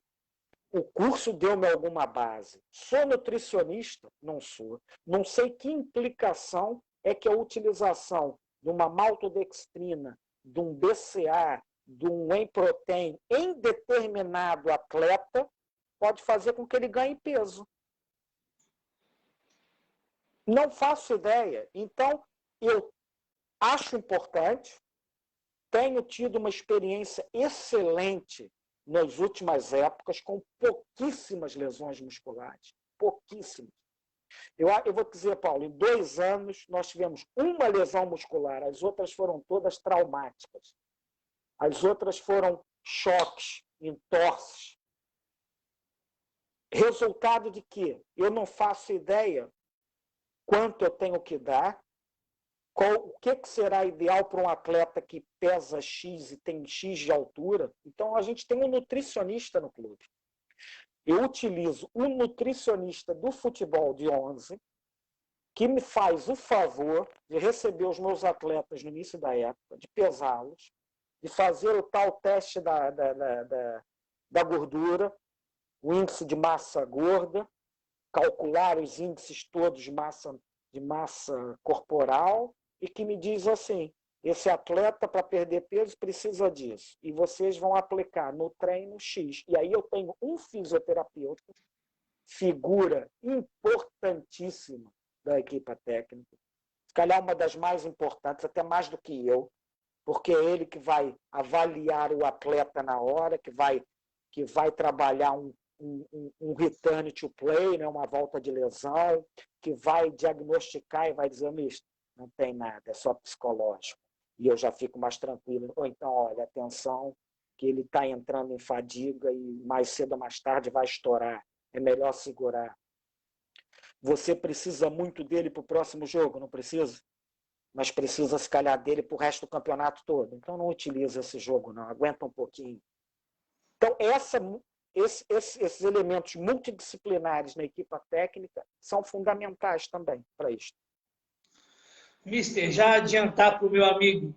o curso deu-me alguma base. Sou nutricionista? Não sou. Não sei que implicação é que a utilização de uma maltodextrina, de um BCA, de um whey protein em determinado atleta pode fazer com que ele ganhe peso. Não faço ideia. Então, eu acho importante, tenho tido uma experiência excelente nas últimas épocas, com pouquíssimas lesões musculares. Pouquíssimas. Eu vou dizer, Paulo, em 2 anos nós tivemos uma lesão muscular, as outras foram todas traumáticas. As outras foram choques, entorses. Resultado de quê? Eu não faço ideia quanto eu tenho que dar, o que será ideal para um atleta que pesa X e tem X de altura. Então, a gente tem um nutricionista no clube. Eu utilizo um nutricionista do futebol de 11, que me faz o favor de receber os meus atletas no início da época, de pesá-los, de fazer o tal teste da gordura, o índice de massa gorda, calcular os índices todos de massa corporal, e que me diz assim, esse atleta para perder peso precisa disso, e vocês vão aplicar no treino X. E aí eu tenho um fisioterapeuta, figura importantíssima da equipe técnica, se calhar uma das mais importantes, até mais do que eu, porque é ele que vai avaliar o atleta na hora, que vai trabalhar um return to play, né, uma volta de lesão, que vai diagnosticar e vai dizer, mister, não tem nada, é só psicológico. E eu já fico mais tranquilo. Ou então, olha, atenção, que ele está entrando em fadiga e mais cedo ou mais tarde vai estourar. É melhor segurar. Você precisa muito dele para o próximo jogo, não precisa? Mas precisa, se calhar, dele para o resto do campeonato todo. Então, não utiliza esse jogo, não. Aguenta um pouquinho. Então, esses elementos multidisciplinares na equipa técnica são fundamentais também para isso. Mister, já adiantar para o meu amigo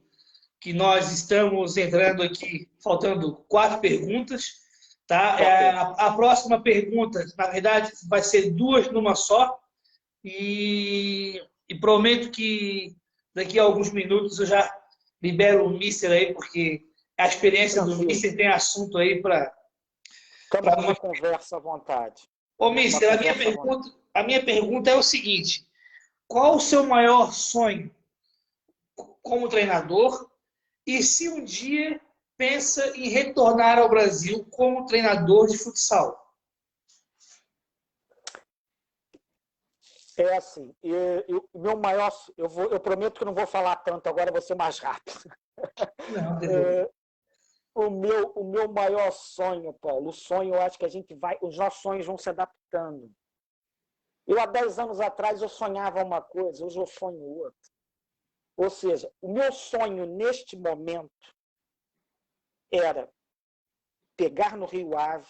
que nós estamos entrando aqui, faltando 4 perguntas. Tá? A próxima pergunta, na verdade, vai ser 2 numa só. E prometo que daqui a alguns minutos eu já libero o Mister aí, porque a experiência do Mister tem assunto aí para... Estamos numa conversa à vontade. Ô, Mister, a minha pergunta é o seguinte: qual o seu maior sonho como treinador e se um dia pensa em retornar ao Brasil como treinador de futsal? É assim, o meu maior, eu prometo que não vou falar tanto agora, vou ser mais rápido. Não, beleza. O meu maior sonho, Paulo, o sonho, eu acho que os nossos sonhos vão se adaptando. Há 10 anos atrás, eu sonhava uma coisa, hoje eu sonho outra. Ou seja, o meu sonho neste momento era pegar no Rio Ave,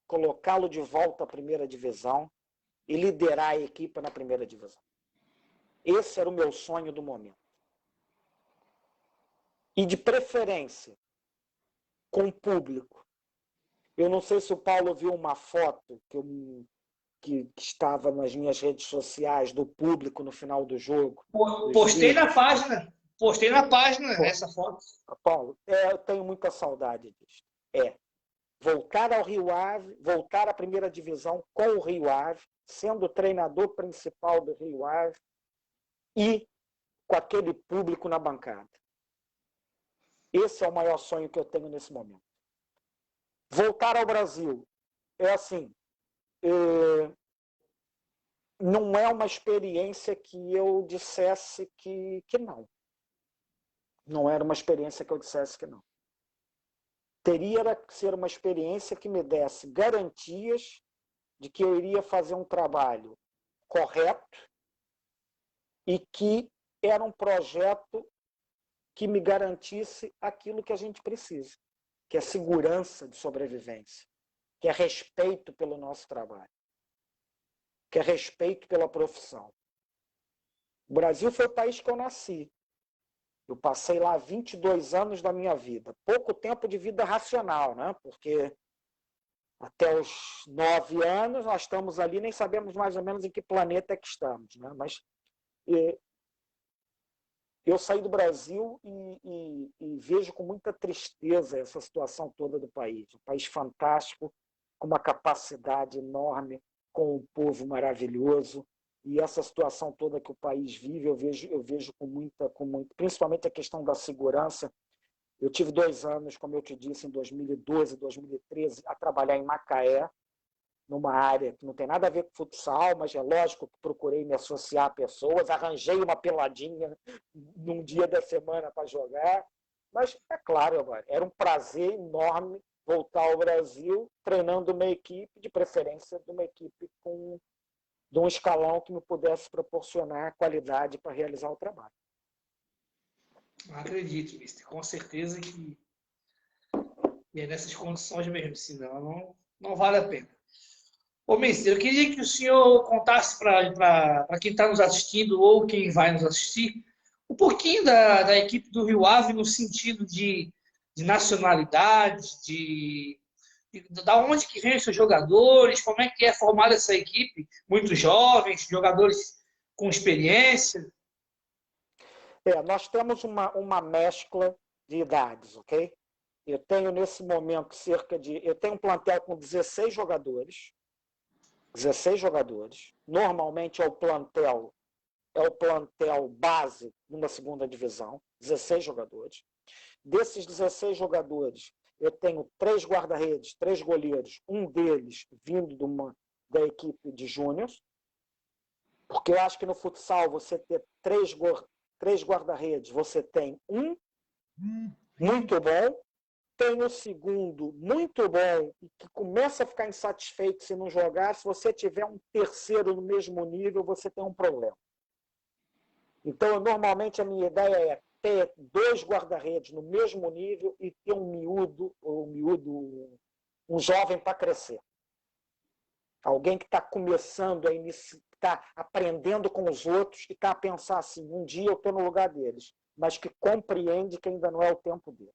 colocá-lo de volta à primeira divisão e liderar a equipe na primeira divisão. Esse era o meu sonho do momento. E de preferência, com o público. Eu não sei se o Paulo viu uma foto que estava nas minhas redes sociais do público no final do jogo. Postei na página. Postei na página essa foto. Paulo, eu tenho muita saudade disso. Voltar ao Rio Ave, voltar à primeira divisão com o Rio Ave, sendo o treinador principal do Rio Ave e com aquele público na bancada. Esse é o maior sonho que eu tenho nesse momento. Voltar ao Brasil é assim, não é uma experiência que eu dissesse que não. Não era uma experiência que eu dissesse que não. Teria que ser uma experiência que me desse garantias de que eu iria fazer um trabalho correto e que era um projeto que me garantisse aquilo que a gente precisa, que é segurança de sobrevivência, que é respeito pelo nosso trabalho, que é respeito pela profissão. O Brasil foi o país que eu nasci. Eu passei lá 22 anos da minha vida. Pouco tempo de vida racional, né? Porque até os 9 anos nós estamos ali, nem sabemos mais ou menos em que planeta é que estamos, né? Mas eu saí do Brasil e vejo com muita tristeza essa situação toda do país. Um país fantástico, com uma capacidade enorme, com um povo maravilhoso. E essa situação toda que o país vive, eu vejo com muita, principalmente a questão da segurança. Eu tive 2 anos, como eu te disse, em 2012, 2013, a trabalhar em Macaé, numa área que não tem nada a ver com futsal, mas é lógico que procurei me associar a pessoas, arranjei uma peladinha num dia da semana para jogar. Mas, é claro, era um prazer enorme voltar ao Brasil treinando uma equipe, de preferência de uma equipe de um escalão que me pudesse proporcionar qualidade para realizar o trabalho. Acredito, mister. Com certeza que é nessas condições mesmo, senão não vale a pena. Ô, mister, eu queria que o senhor contasse para quem está nos assistindo ou quem vai nos assistir um pouquinho da equipe do Rio Ave no sentido de nacionalidade, da onde que vem os seus jogadores, como é que é formada essa equipe, muito jovens, jogadores com experiência. Nós temos uma mescla de idades, ok? Eu tenho nesse momento eu tenho um plantel com 16 jogadores. 16 jogadores. Normalmente é o plantel base numa segunda divisão, 16 jogadores. Desses 16 jogadores, eu tenho 3 guarda-redes, 3 goleiros, um deles vindo da equipe de júnior, porque eu acho que no futsal você ter 3 guarda-redes, você tem um muito bom, tem o segundo muito bom e que começa a ficar insatisfeito se não jogar. Se você tiver um terceiro no mesmo nível, você tem um problema. Então, normalmente, a minha ideia é ter 2 guarda-redes no mesmo nível e ter um jovem para crescer. Alguém que está começando a está aprendendo com os outros e está a pensar assim, um dia eu estou no lugar deles, mas que compreende que ainda não é o tempo dele.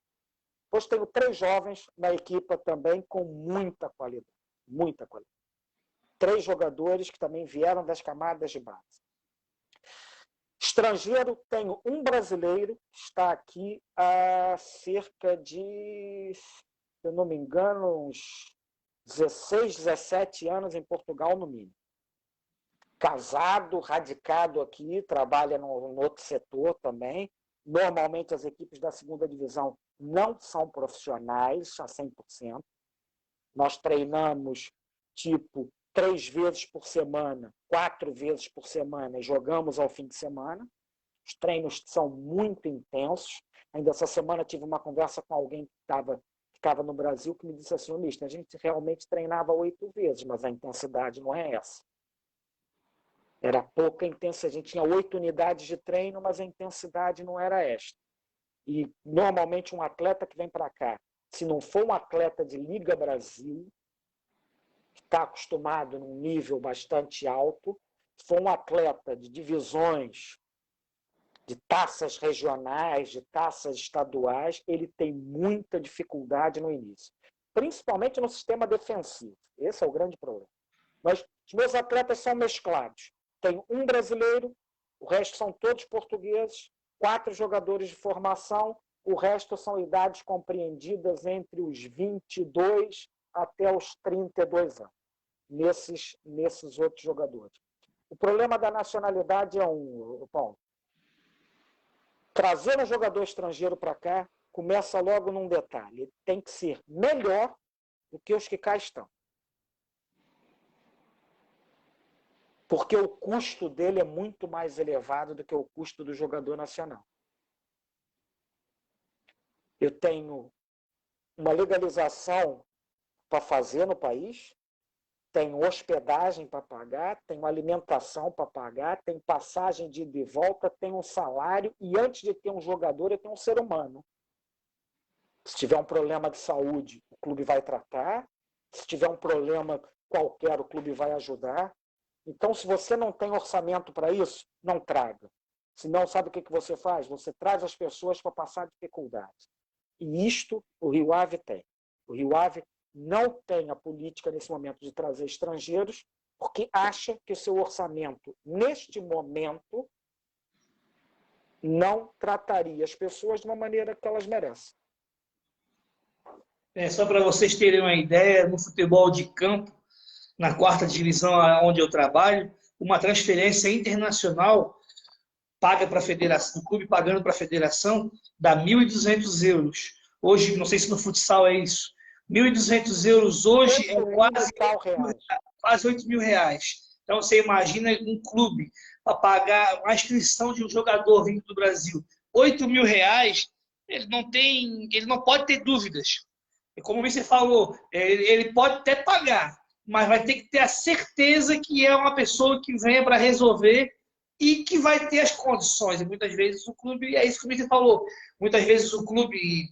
Depois tenho 3 jovens na equipa também com muita qualidade. Muita qualidade. 3 jogadores que também vieram das camadas de base. Estrangeiro, tenho um brasileiro que está aqui há cerca de, se eu não me engano, uns 16, 17 anos em Portugal, no mínimo. Casado, radicado aqui, trabalha no outro setor também. Normalmente as equipes da segunda divisão não são profissionais a 100%. Nós treinamos, 3 vezes por semana, 4 vezes por semana e jogamos ao fim de semana. Os treinos são muito intensos. Ainda essa semana tive uma conversa com alguém que ficava no Brasil que me disse assim: mister, a gente realmente treinava 8 vezes, mas a intensidade não é essa. Era pouca intensidade. A gente tinha 8 unidades de treino, mas a intensidade não era esta. E normalmente um atleta que vem para cá, se não for um atleta de Liga Brasil, que está acostumado num nível bastante alto, se for um atleta de divisões, de taças regionais, de taças estaduais, ele tem muita dificuldade no início, principalmente no sistema defensivo. Esse é o grande problema. Mas os meus atletas são mesclados. Tenho um brasileiro, o resto são todos portugueses, 4 jogadores de formação, o resto são idades compreendidas entre os 22 até os 32 anos, nesses outros jogadores. O problema da nacionalidade é Paulo. Trazer um jogador estrangeiro para cá começa logo num detalhe. Ele tem que ser melhor do que os que cá estão. Porque o custo dele é muito mais elevado do que o custo do jogador nacional. Eu tenho uma legalização para fazer no país, tenho hospedagem para pagar, tenho alimentação para pagar, tenho passagem de ida e volta, tenho um salário, e antes de ter um jogador, eu tenho um ser humano. Se tiver um problema de saúde, o clube vai tratar. Se tiver um problema qualquer, o clube vai ajudar. Então, se você não tem orçamento para isso, não traga. Se não, sabe o que você faz? Você traz as pessoas para passar dificuldade. E isto o Rio Ave tem. O Rio Ave não tem a política nesse momento de trazer estrangeiros, porque acha que o seu orçamento, neste momento, não trataria as pessoas de uma maneira que elas merecem. Só para vocês terem uma ideia, no futebol de campo, na 4ª divisão onde eu trabalho, uma transferência internacional paga para a federação, o clube pagando para a federação, dá 1.200 euros. Hoje, não sei se no futsal é isso, 1.200 euros hoje é quase 8 mil reais. Então, você imagina um clube para pagar a inscrição de um jogador vindo do Brasil, 8 mil reais, ele não pode ter dúvidas. E como você falou, ele pode até pagar, mas vai ter que ter a certeza que é uma pessoa que venha para resolver e que vai ter as condições. E muitas vezes o clube, é isso que você falou, muitas vezes o clube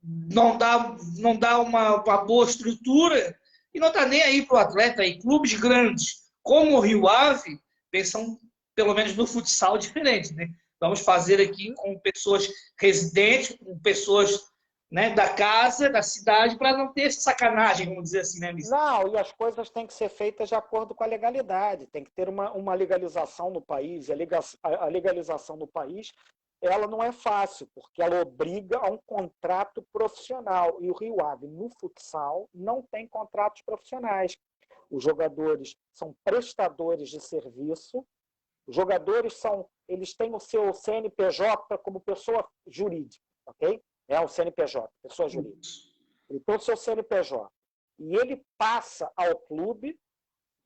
não dá uma boa estrutura e não está nem aí para o atleta. E clubes grandes, como o Rio Ave, pensam, pelo menos no futsal, diferente, né? Vamos fazer aqui com pessoas residentes, com pessoas, né, da casa, da cidade, para não ter essa sacanagem, vamos dizer assim, né, Mister? Não, e as coisas têm que ser feitas de acordo com a legalidade. Tem que ter uma legalização no país. A legalização no país, ela não é fácil, porque ela obriga a um contrato profissional. E o Rio Ave, no futsal, não tem contratos profissionais. Os jogadores são prestadores de serviço. Os jogadores eles têm o seu CNPJ como pessoa jurídica, ok? É o CNPJ, pessoa jurídica. Ele tem o seu CNPJ. E ele passa ao clube,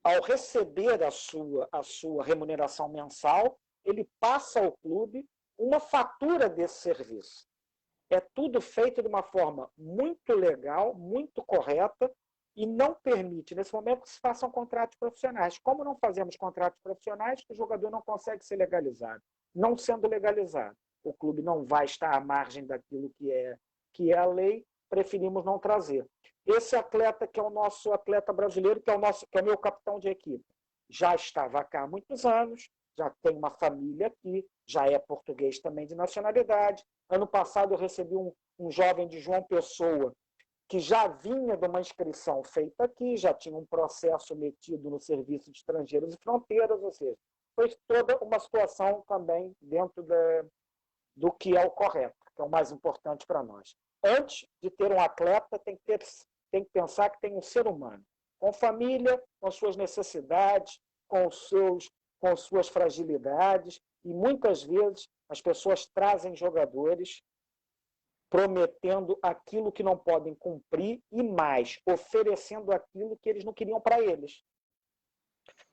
ao receber a sua remuneração mensal, ele passa ao clube uma fatura desse serviço. É tudo feito de uma forma muito legal, muito correta, e não permite, nesse momento, que se façam contratos profissionais. Como não fazemos contratos profissionais, o jogador não consegue ser legalizado. Não sendo legalizado, o clube não vai estar à margem daquilo que é a lei, preferimos não trazer. Esse atleta, que é o nosso atleta brasileiro, que é o meu capitão de equipe, já estava cá há muitos anos, já tem uma família aqui, já é português também de nacionalidade. Ano passado eu recebi um jovem de João Pessoa, que já vinha de uma inscrição feita aqui, já tinha um processo metido no Serviço de Estrangeiros e Fronteiras, ou seja, foi toda uma situação também dentro do que é o correto, que é o mais importante para nós. Antes de ter um atleta, tem que pensar que tem um ser humano, com família, com suas necessidades, com suas fragilidades, e muitas vezes as pessoas trazem jogadores prometendo aquilo que não podem cumprir e mais, oferecendo aquilo que eles não queriam para eles.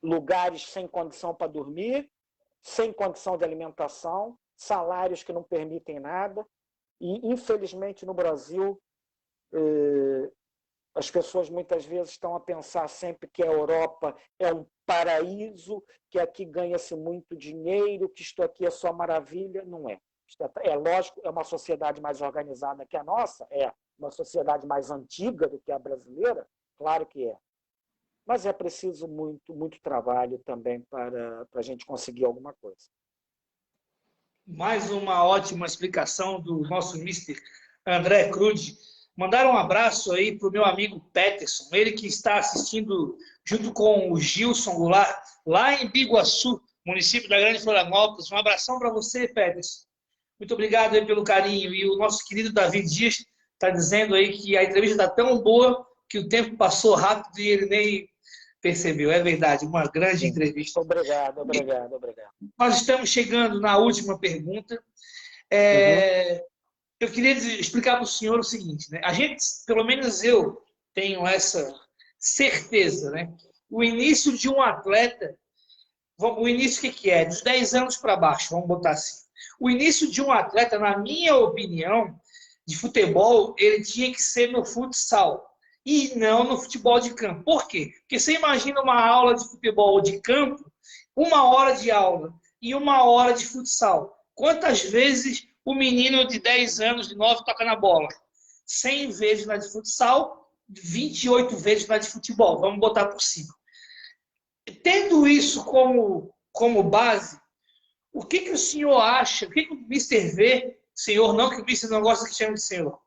lugares sem condição para dormir, sem condição de alimentação, salários que não permitem nada. E, infelizmente, no Brasil, as pessoas muitas vezes estão a pensar sempre que a Europa é um paraíso, que aqui ganha-se muito dinheiro, que isto aqui é só maravilha. Não é. É lógico, é uma sociedade mais organizada que a nossa, é uma sociedade mais antiga do que a brasileira, claro que é. Mas é preciso muito trabalho também para a gente conseguir alguma coisa. Mais uma ótima explicação do nosso Mister André Cruz. Mandar um abraço aí para o meu amigo Peterson, ele que está assistindo junto com o Gilson Goulart, lá em Biguaçu, município da Grande Florianópolis. Um abração para você, Peterson. Muito obrigado aí pelo carinho. E o nosso querido David Dias está dizendo aí que a entrevista está tão boa que o tempo passou rápido e ele nem percebeu. É verdade, uma grande entrevista. Obrigado. Nós estamos chegando na última pergunta. Eu queria explicar para o senhor o seguinte, né? A gente, pelo menos eu, tenho essa certeza, né? O início de um atleta, o início o que é? Dos 10 anos para baixo, vamos botar assim. O início de um atleta, na minha opinião, de futebol, ele tinha que ser no futsal e não no futebol de campo. Por quê? Porque você imagina uma aula de futebol de campo, 1 hora de aula e 1 hora de futsal. Quantas vezes o menino de 10 anos, de 9, toca na bola? 100 vezes na de futsal, 28 vezes na de futebol. Vamos botar por cima. Tendo isso como base, o que o senhor acha? O que o Mister vê? Senhor, não que o Mister não gosta que chame de senhor.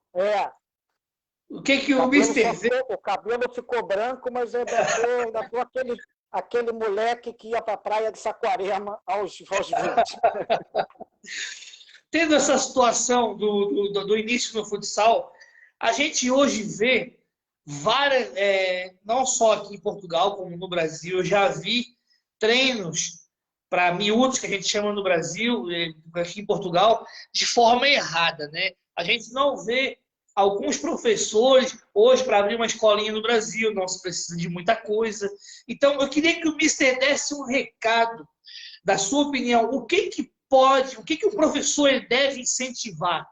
O que o Mister vê? O cabelo ficou branco, mas eu ainda tô aquele moleque que ia para a praia de Saquarema aos 20. Tendo essa situação do início no futsal, a gente hoje vê várias, não só aqui em Portugal, como no Brasil, eu já vi treinos para miúdos, que a gente chama no Brasil, aqui em Portugal, de forma errada, né? A gente não vê alguns professores hoje para abrir uma escolinha no Brasil, não se precisa de muita coisa. Então, eu queria que o Mister desse um recado, da sua opinião, o que o professor ele deve incentivar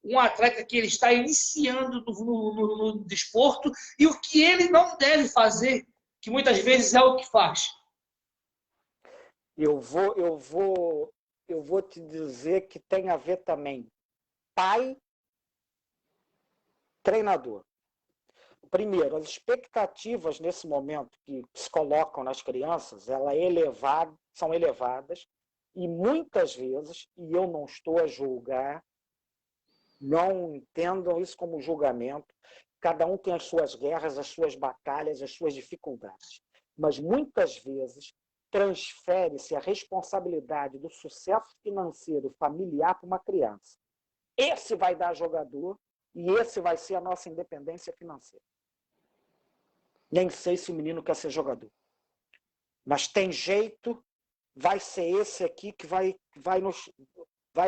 um atleta que ele está iniciando no desporto e o que ele não deve fazer, que muitas vezes é o que faz. Eu vou te dizer que tem a ver também pai, treinador. Primeiro, as expectativas nesse momento que se colocam nas crianças, são elevadas e muitas vezes, e eu não estou a julgar, não entendam isso como julgamento, cada um tem as suas guerras, as suas batalhas, as suas dificuldades, mas muitas vezes transfere-se a responsabilidade do sucesso financeiro familiar para uma criança. Esse vai dar jogador e esse vai ser a nossa independência financeira. Nem sei se o menino quer ser jogador. Mas tem jeito, vai ser esse aqui que vai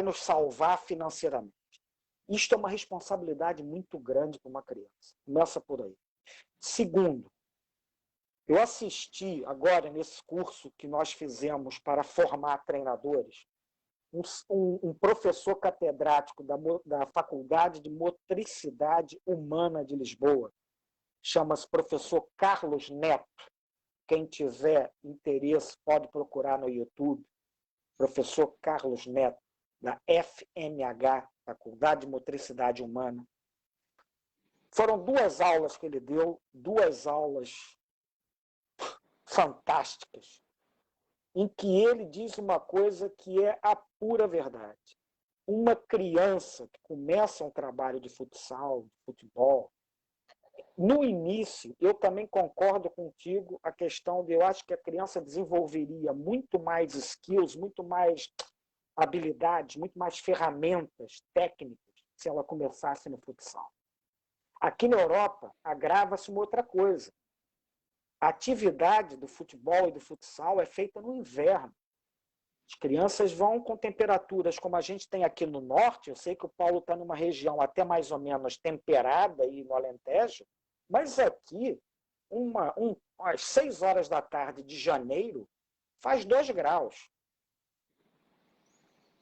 nos salvar financeiramente. Isto é uma responsabilidade muito grande para uma criança. Começa por aí. Segundo, eu assisti agora nesse curso que nós fizemos para formar treinadores, um professor catedrático da Faculdade de Motricidade Humana de Lisboa, chama-se professor Carlos Neto. Quem tiver interesse pode procurar no YouTube. Professor Carlos Neto, da FMH, Faculdade de Motricidade Humana. Foram 2 aulas que ele deu, 2 aulas fantásticas, em que ele diz uma coisa que é a pura verdade. Uma criança que começa um trabalho de futsal, de futebol, no início, eu também concordo contigo a questão de eu acho que a criança desenvolveria muito mais skills, muito mais habilidades, muito mais ferramentas técnicas se ela começasse no futsal. Aqui na Europa, agrava-se uma outra coisa. A atividade do futebol e do futsal é feita no inverno. As crianças vão com temperaturas como a gente tem aqui no norte. Eu sei que o Paulo está numa região até mais ou menos temperada, aí no Alentejo, mas aqui um às 6 horas da tarde de janeiro, faz 2 graus.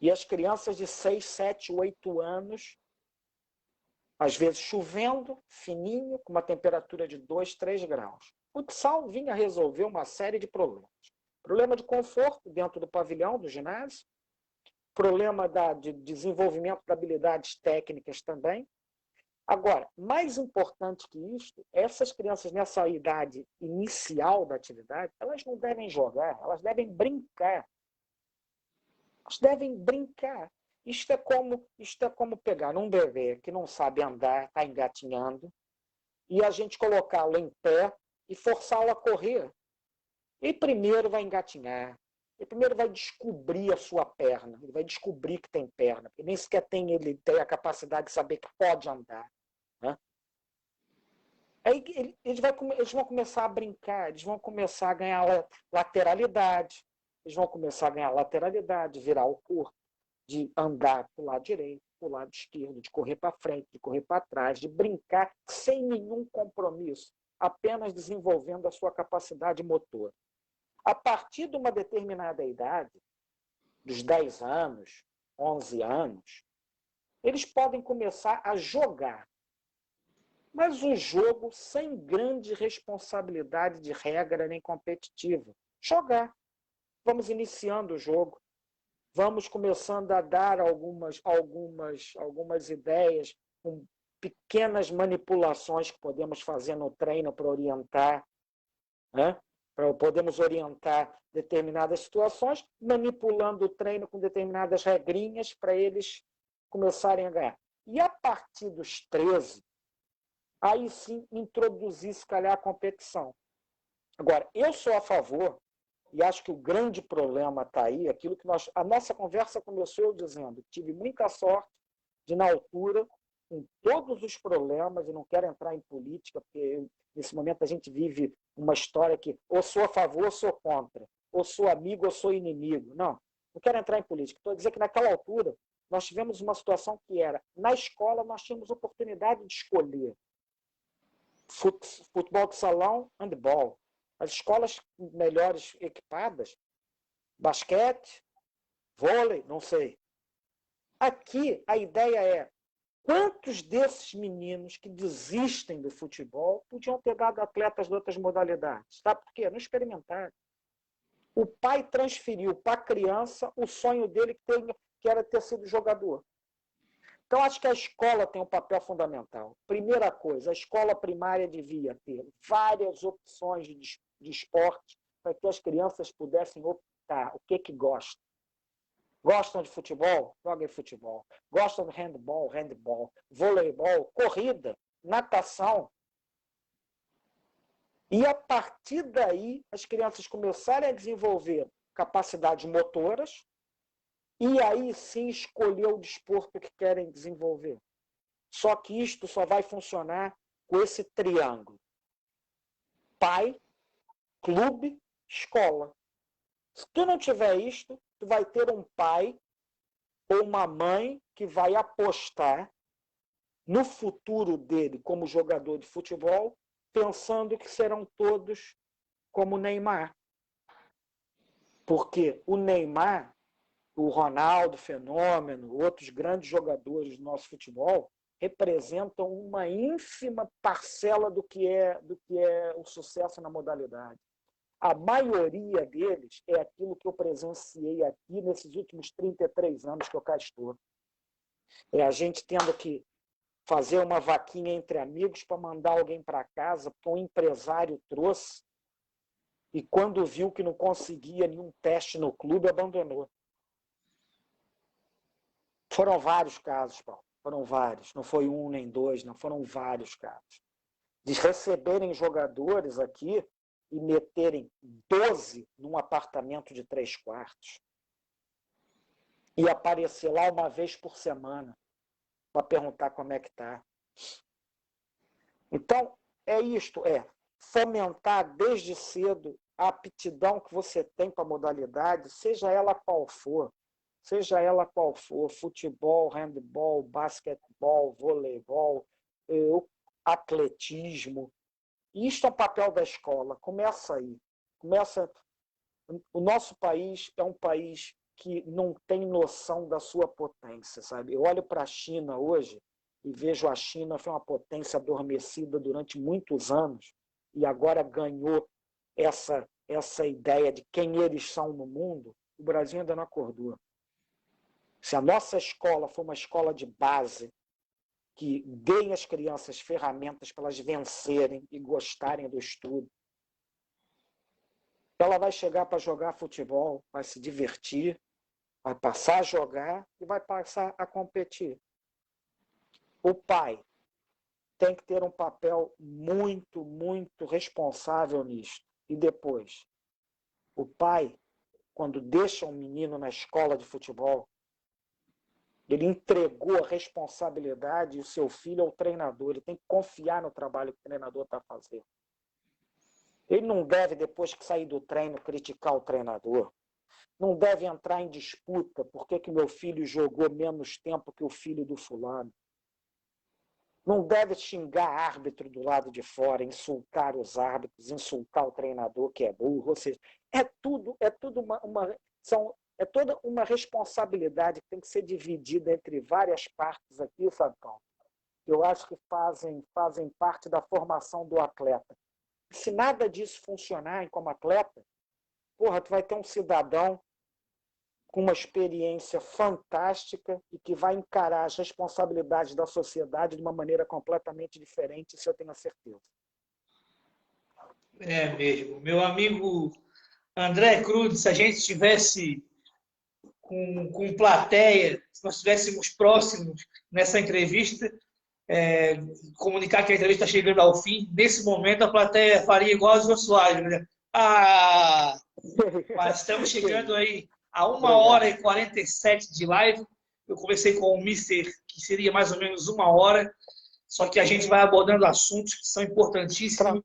E as crianças de 6, 7, 8 anos, às vezes chovendo, fininho, com uma temperatura de 2, 3 graus. O futsal vinha resolver uma série de problemas. Problema de conforto dentro do pavilhão do ginásio, problema de desenvolvimento de habilidades técnicas também. Agora, mais importante que isso, essas crianças nessa idade inicial da atividade, elas não devem jogar, elas devem brincar. Elas devem brincar. Isto é como pegar um bebê que não sabe andar, está engatinhando, e a gente colocá-lo em pé e forçá-lo a correr. Ele primeiro vai engatinhar, ele primeiro vai descobrir a sua perna, ele vai descobrir que tem perna, porque nem sequer ele tem a capacidade de saber que pode andar. Né? Aí eles vão começar a brincar, eles vão começar a ganhar lateralidade, virar o corpo, de andar para o lado direito, para o lado esquerdo, de correr para frente, de correr para trás, de brincar sem nenhum compromisso, apenas desenvolvendo a sua capacidade motora. A partir de uma determinada idade, dos 10 anos, 11 anos, eles podem começar a jogar. Mas um jogo sem grande responsabilidade de regra nem competitiva. Jogar. Vamos iniciando o jogo. Vamos começando a dar algumas ideias, com pequenas manipulações que podemos fazer no treino para orientar, né? Podemos orientar determinadas situações, manipulando o treino com determinadas regrinhas para eles começarem a ganhar. E a partir dos 13, aí sim introduzir, se calhar, a competição. Agora, eu sou a favor, e acho que o grande problema está aí, aquilo que a nossa conversa começou eu dizendo, tive muita sorte de, na altura, com todos os problemas, e não quero entrar em política, porque nesse momento a gente vive uma história que ou sou a favor ou sou contra, ou sou amigo ou sou inimigo. Não quero entrar em política. Estou a dizer que naquela altura nós tivemos uma situação que era, na escola nós tínhamos oportunidade de escolher futebol de salão, handball. As escolas melhores equipadas, basquete, vôlei, não sei. Aqui a ideia é, quantos desses meninos que desistem do futebol podiam ter dado atletas de outras modalidades? Sabe por quê? Não experimentaram. O pai transferiu para a criança o sonho dele que era ter sido jogador. Então, acho que a escola tem um papel fundamental. Primeira coisa, a escola primária devia ter várias opções de esporte para que as crianças pudessem optar o que gostam. Gostam de futebol? Joguem futebol. Gostam de handball? Handball. Voleibol, corrida, natação. E, a partir daí, as crianças começarem a desenvolver capacidades motoras, e aí sim escolher o desporto que querem desenvolver. Só que isto só vai funcionar com esse triângulo. Pai, clube, escola. Se tu não tiver isto, tu vai ter um pai ou uma mãe que vai apostar no futuro dele como jogador de futebol, pensando que serão todos como o Neymar. Porque o Neymar, o Ronaldo Fenômeno, outros grandes jogadores do nosso futebol, representam uma ínfima parcela do que é o sucesso na modalidade. A maioria deles é aquilo que eu presenciei aqui nesses últimos 33 anos que eu cá estou. É a gente tendo que fazer uma vaquinha entre amigos para mandar alguém para casa, porque um empresário trouxe, e quando viu que não conseguia nenhum teste no clube, abandonou. Foram vários casos, Paulo. Foram vários. Não foi um nem dois, não. Foram vários casos. De receberem jogadores aqui e meterem 12 num apartamento de 3 quartos. E aparecer lá uma vez por semana para perguntar como é que está. Então, é isto, fomentar desde cedo a aptidão que você tem para a modalidade, seja ela qual for, futebol, handball, basquetebol, voleibol, atletismo, E isto é o papel da escola, começa aí. O nosso país é um país que não tem noção da sua potência, sabe? Eu olho para a China hoje e vejo a China foi uma potência adormecida durante muitos anos e agora ganhou essa ideia de quem eles são no mundo. O Brasil ainda não acordou. Se a nossa escola for uma escola de base, que dê às crianças ferramentas para elas vencerem e gostarem do estudo, ela vai chegar para jogar futebol, vai se divertir, vai passar a jogar e vai passar a competir. O pai tem que ter um papel muito, muito responsável nisto. E depois, o pai, quando deixa um menino na escola de futebol, ele entregou a responsabilidade e o seu filho ao treinador. Ele tem que confiar no trabalho que o treinador está fazendo. Ele não deve, depois que sair do treino, criticar o treinador. Não deve entrar em disputa por que meu filho jogou menos tempo que o filho do fulano. Não deve xingar árbitro do lado de fora, insultar os árbitros, insultar o treinador que é burro. Ou seja, é toda uma responsabilidade que tem que ser dividida entre várias partes aqui, Fabão. Eu acho que fazem parte da formação do atleta. Se nada disso funcionar como atleta, tu vai ter um cidadão com uma experiência fantástica e que vai encarar as responsabilidades da sociedade de uma maneira completamente diferente, isso eu tenho a certeza. É mesmo. Meu amigo André Cruz, se a gente estivesse com plateia, se nós estivéssemos próximos nessa entrevista, comunicar que a entrevista está chegando ao fim, nesse momento a plateia faria igual a Jô Soares, né? Mas estamos chegando aí a 1h47 de live. Eu conversei com o Mister, que seria mais ou menos 1 hora, só que a gente vai abordando assuntos que são importantíssimos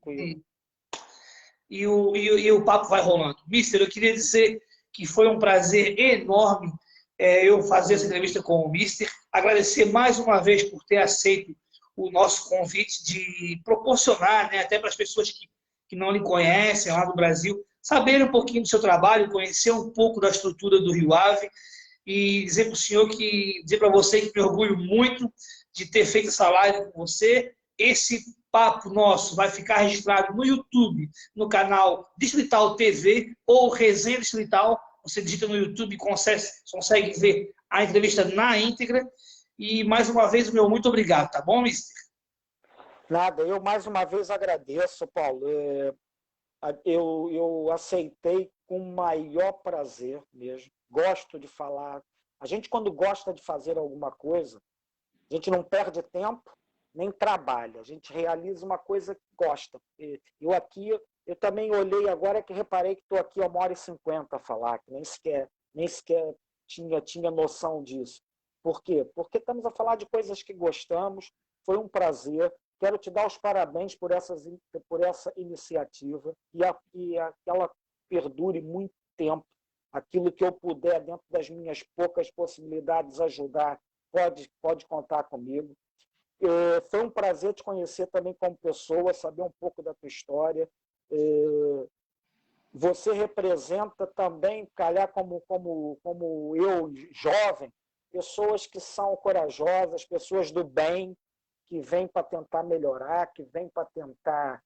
e o papo vai rolando. Mister, eu queria dizer que foi um prazer enorme eu fazer essa entrevista com o Mister. Agradecer mais uma vez por ter aceito o nosso convite de proporcionar, né, até para as pessoas que não lhe conhecem lá do Brasil, saber um pouquinho do seu trabalho, conhecer um pouco da estrutura do Rio Ave e dizer para o senhor dizer para você que me orgulho muito de ter feito essa live com você. Esse papo nosso vai ficar registrado no YouTube, no canal Distrital TV ou Resenha Distrital. Você digita no YouTube e consegue ver a entrevista na íntegra. E mais uma vez, meu muito obrigado, tá bom, Mister? Nada, eu mais uma vez agradeço, Paulo. Eu aceitei com o maior prazer mesmo. Gosto de falar. A gente, quando gosta de fazer alguma coisa, a gente não perde tempo nem trabalha. A gente realiza uma coisa que gosta. Eu também olhei agora que reparei que estou aqui a 1h50 a falar, que nem sequer tinha noção disso. Por quê? Porque estamos a falar de coisas que gostamos. Foi um prazer. Quero te dar os parabéns por essa iniciativa e que ela perdure muito tempo. Aquilo que eu puder, dentro das minhas poucas possibilidades, ajudar, pode contar comigo. Foi um prazer te conhecer também como pessoa, saber um pouco da tua história. Você representa também, calhar como eu, jovem, pessoas que são corajosas, pessoas do bem, que vêm para tentar melhorar, que vêm para tentar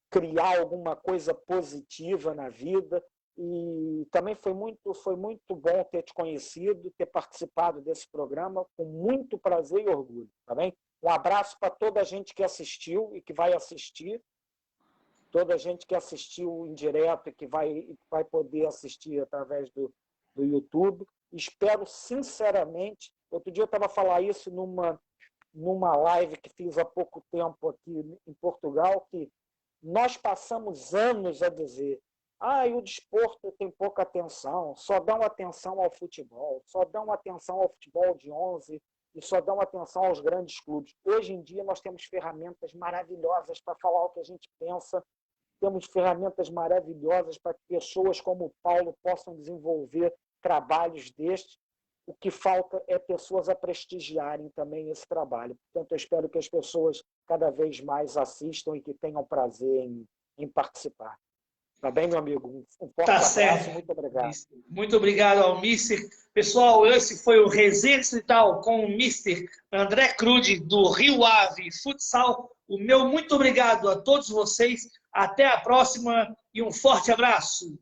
criar alguma coisa positiva na vida. E também foi muito bom ter te conhecido, ter participado desse programa, com muito prazer e orgulho. Tá bem? Um abraço para toda a gente que assistiu e que vai assistir, toda a gente que assistiu em direto e que vai poder assistir através do YouTube. Espero sinceramente, outro dia eu estava a falar isso numa live que fiz há pouco tempo aqui em Portugal, que nós passamos anos a dizer o desporto tem pouca atenção, só dão atenção ao futebol, só dão atenção ao futebol de 11 e só dão atenção aos grandes clubes. Hoje em dia nós temos ferramentas maravilhosas para falar o que a gente pensa, temos ferramentas maravilhosas para que pessoas como o Paulo possam desenvolver trabalhos destes. O que falta é pessoas a prestigiarem também esse trabalho. Portanto, eu espero que as pessoas cada vez mais assistam e que tenham prazer em participar. Tá bem, meu amigo? Um forte Tá abraço, certo. muito obrigado. Muito obrigado ao Mister. Pessoal, esse foi o Resenha Distrital com o Mister André Crude, do Rio Ave Futsal. O meu muito obrigado a todos vocês. Até a próxima e um forte abraço.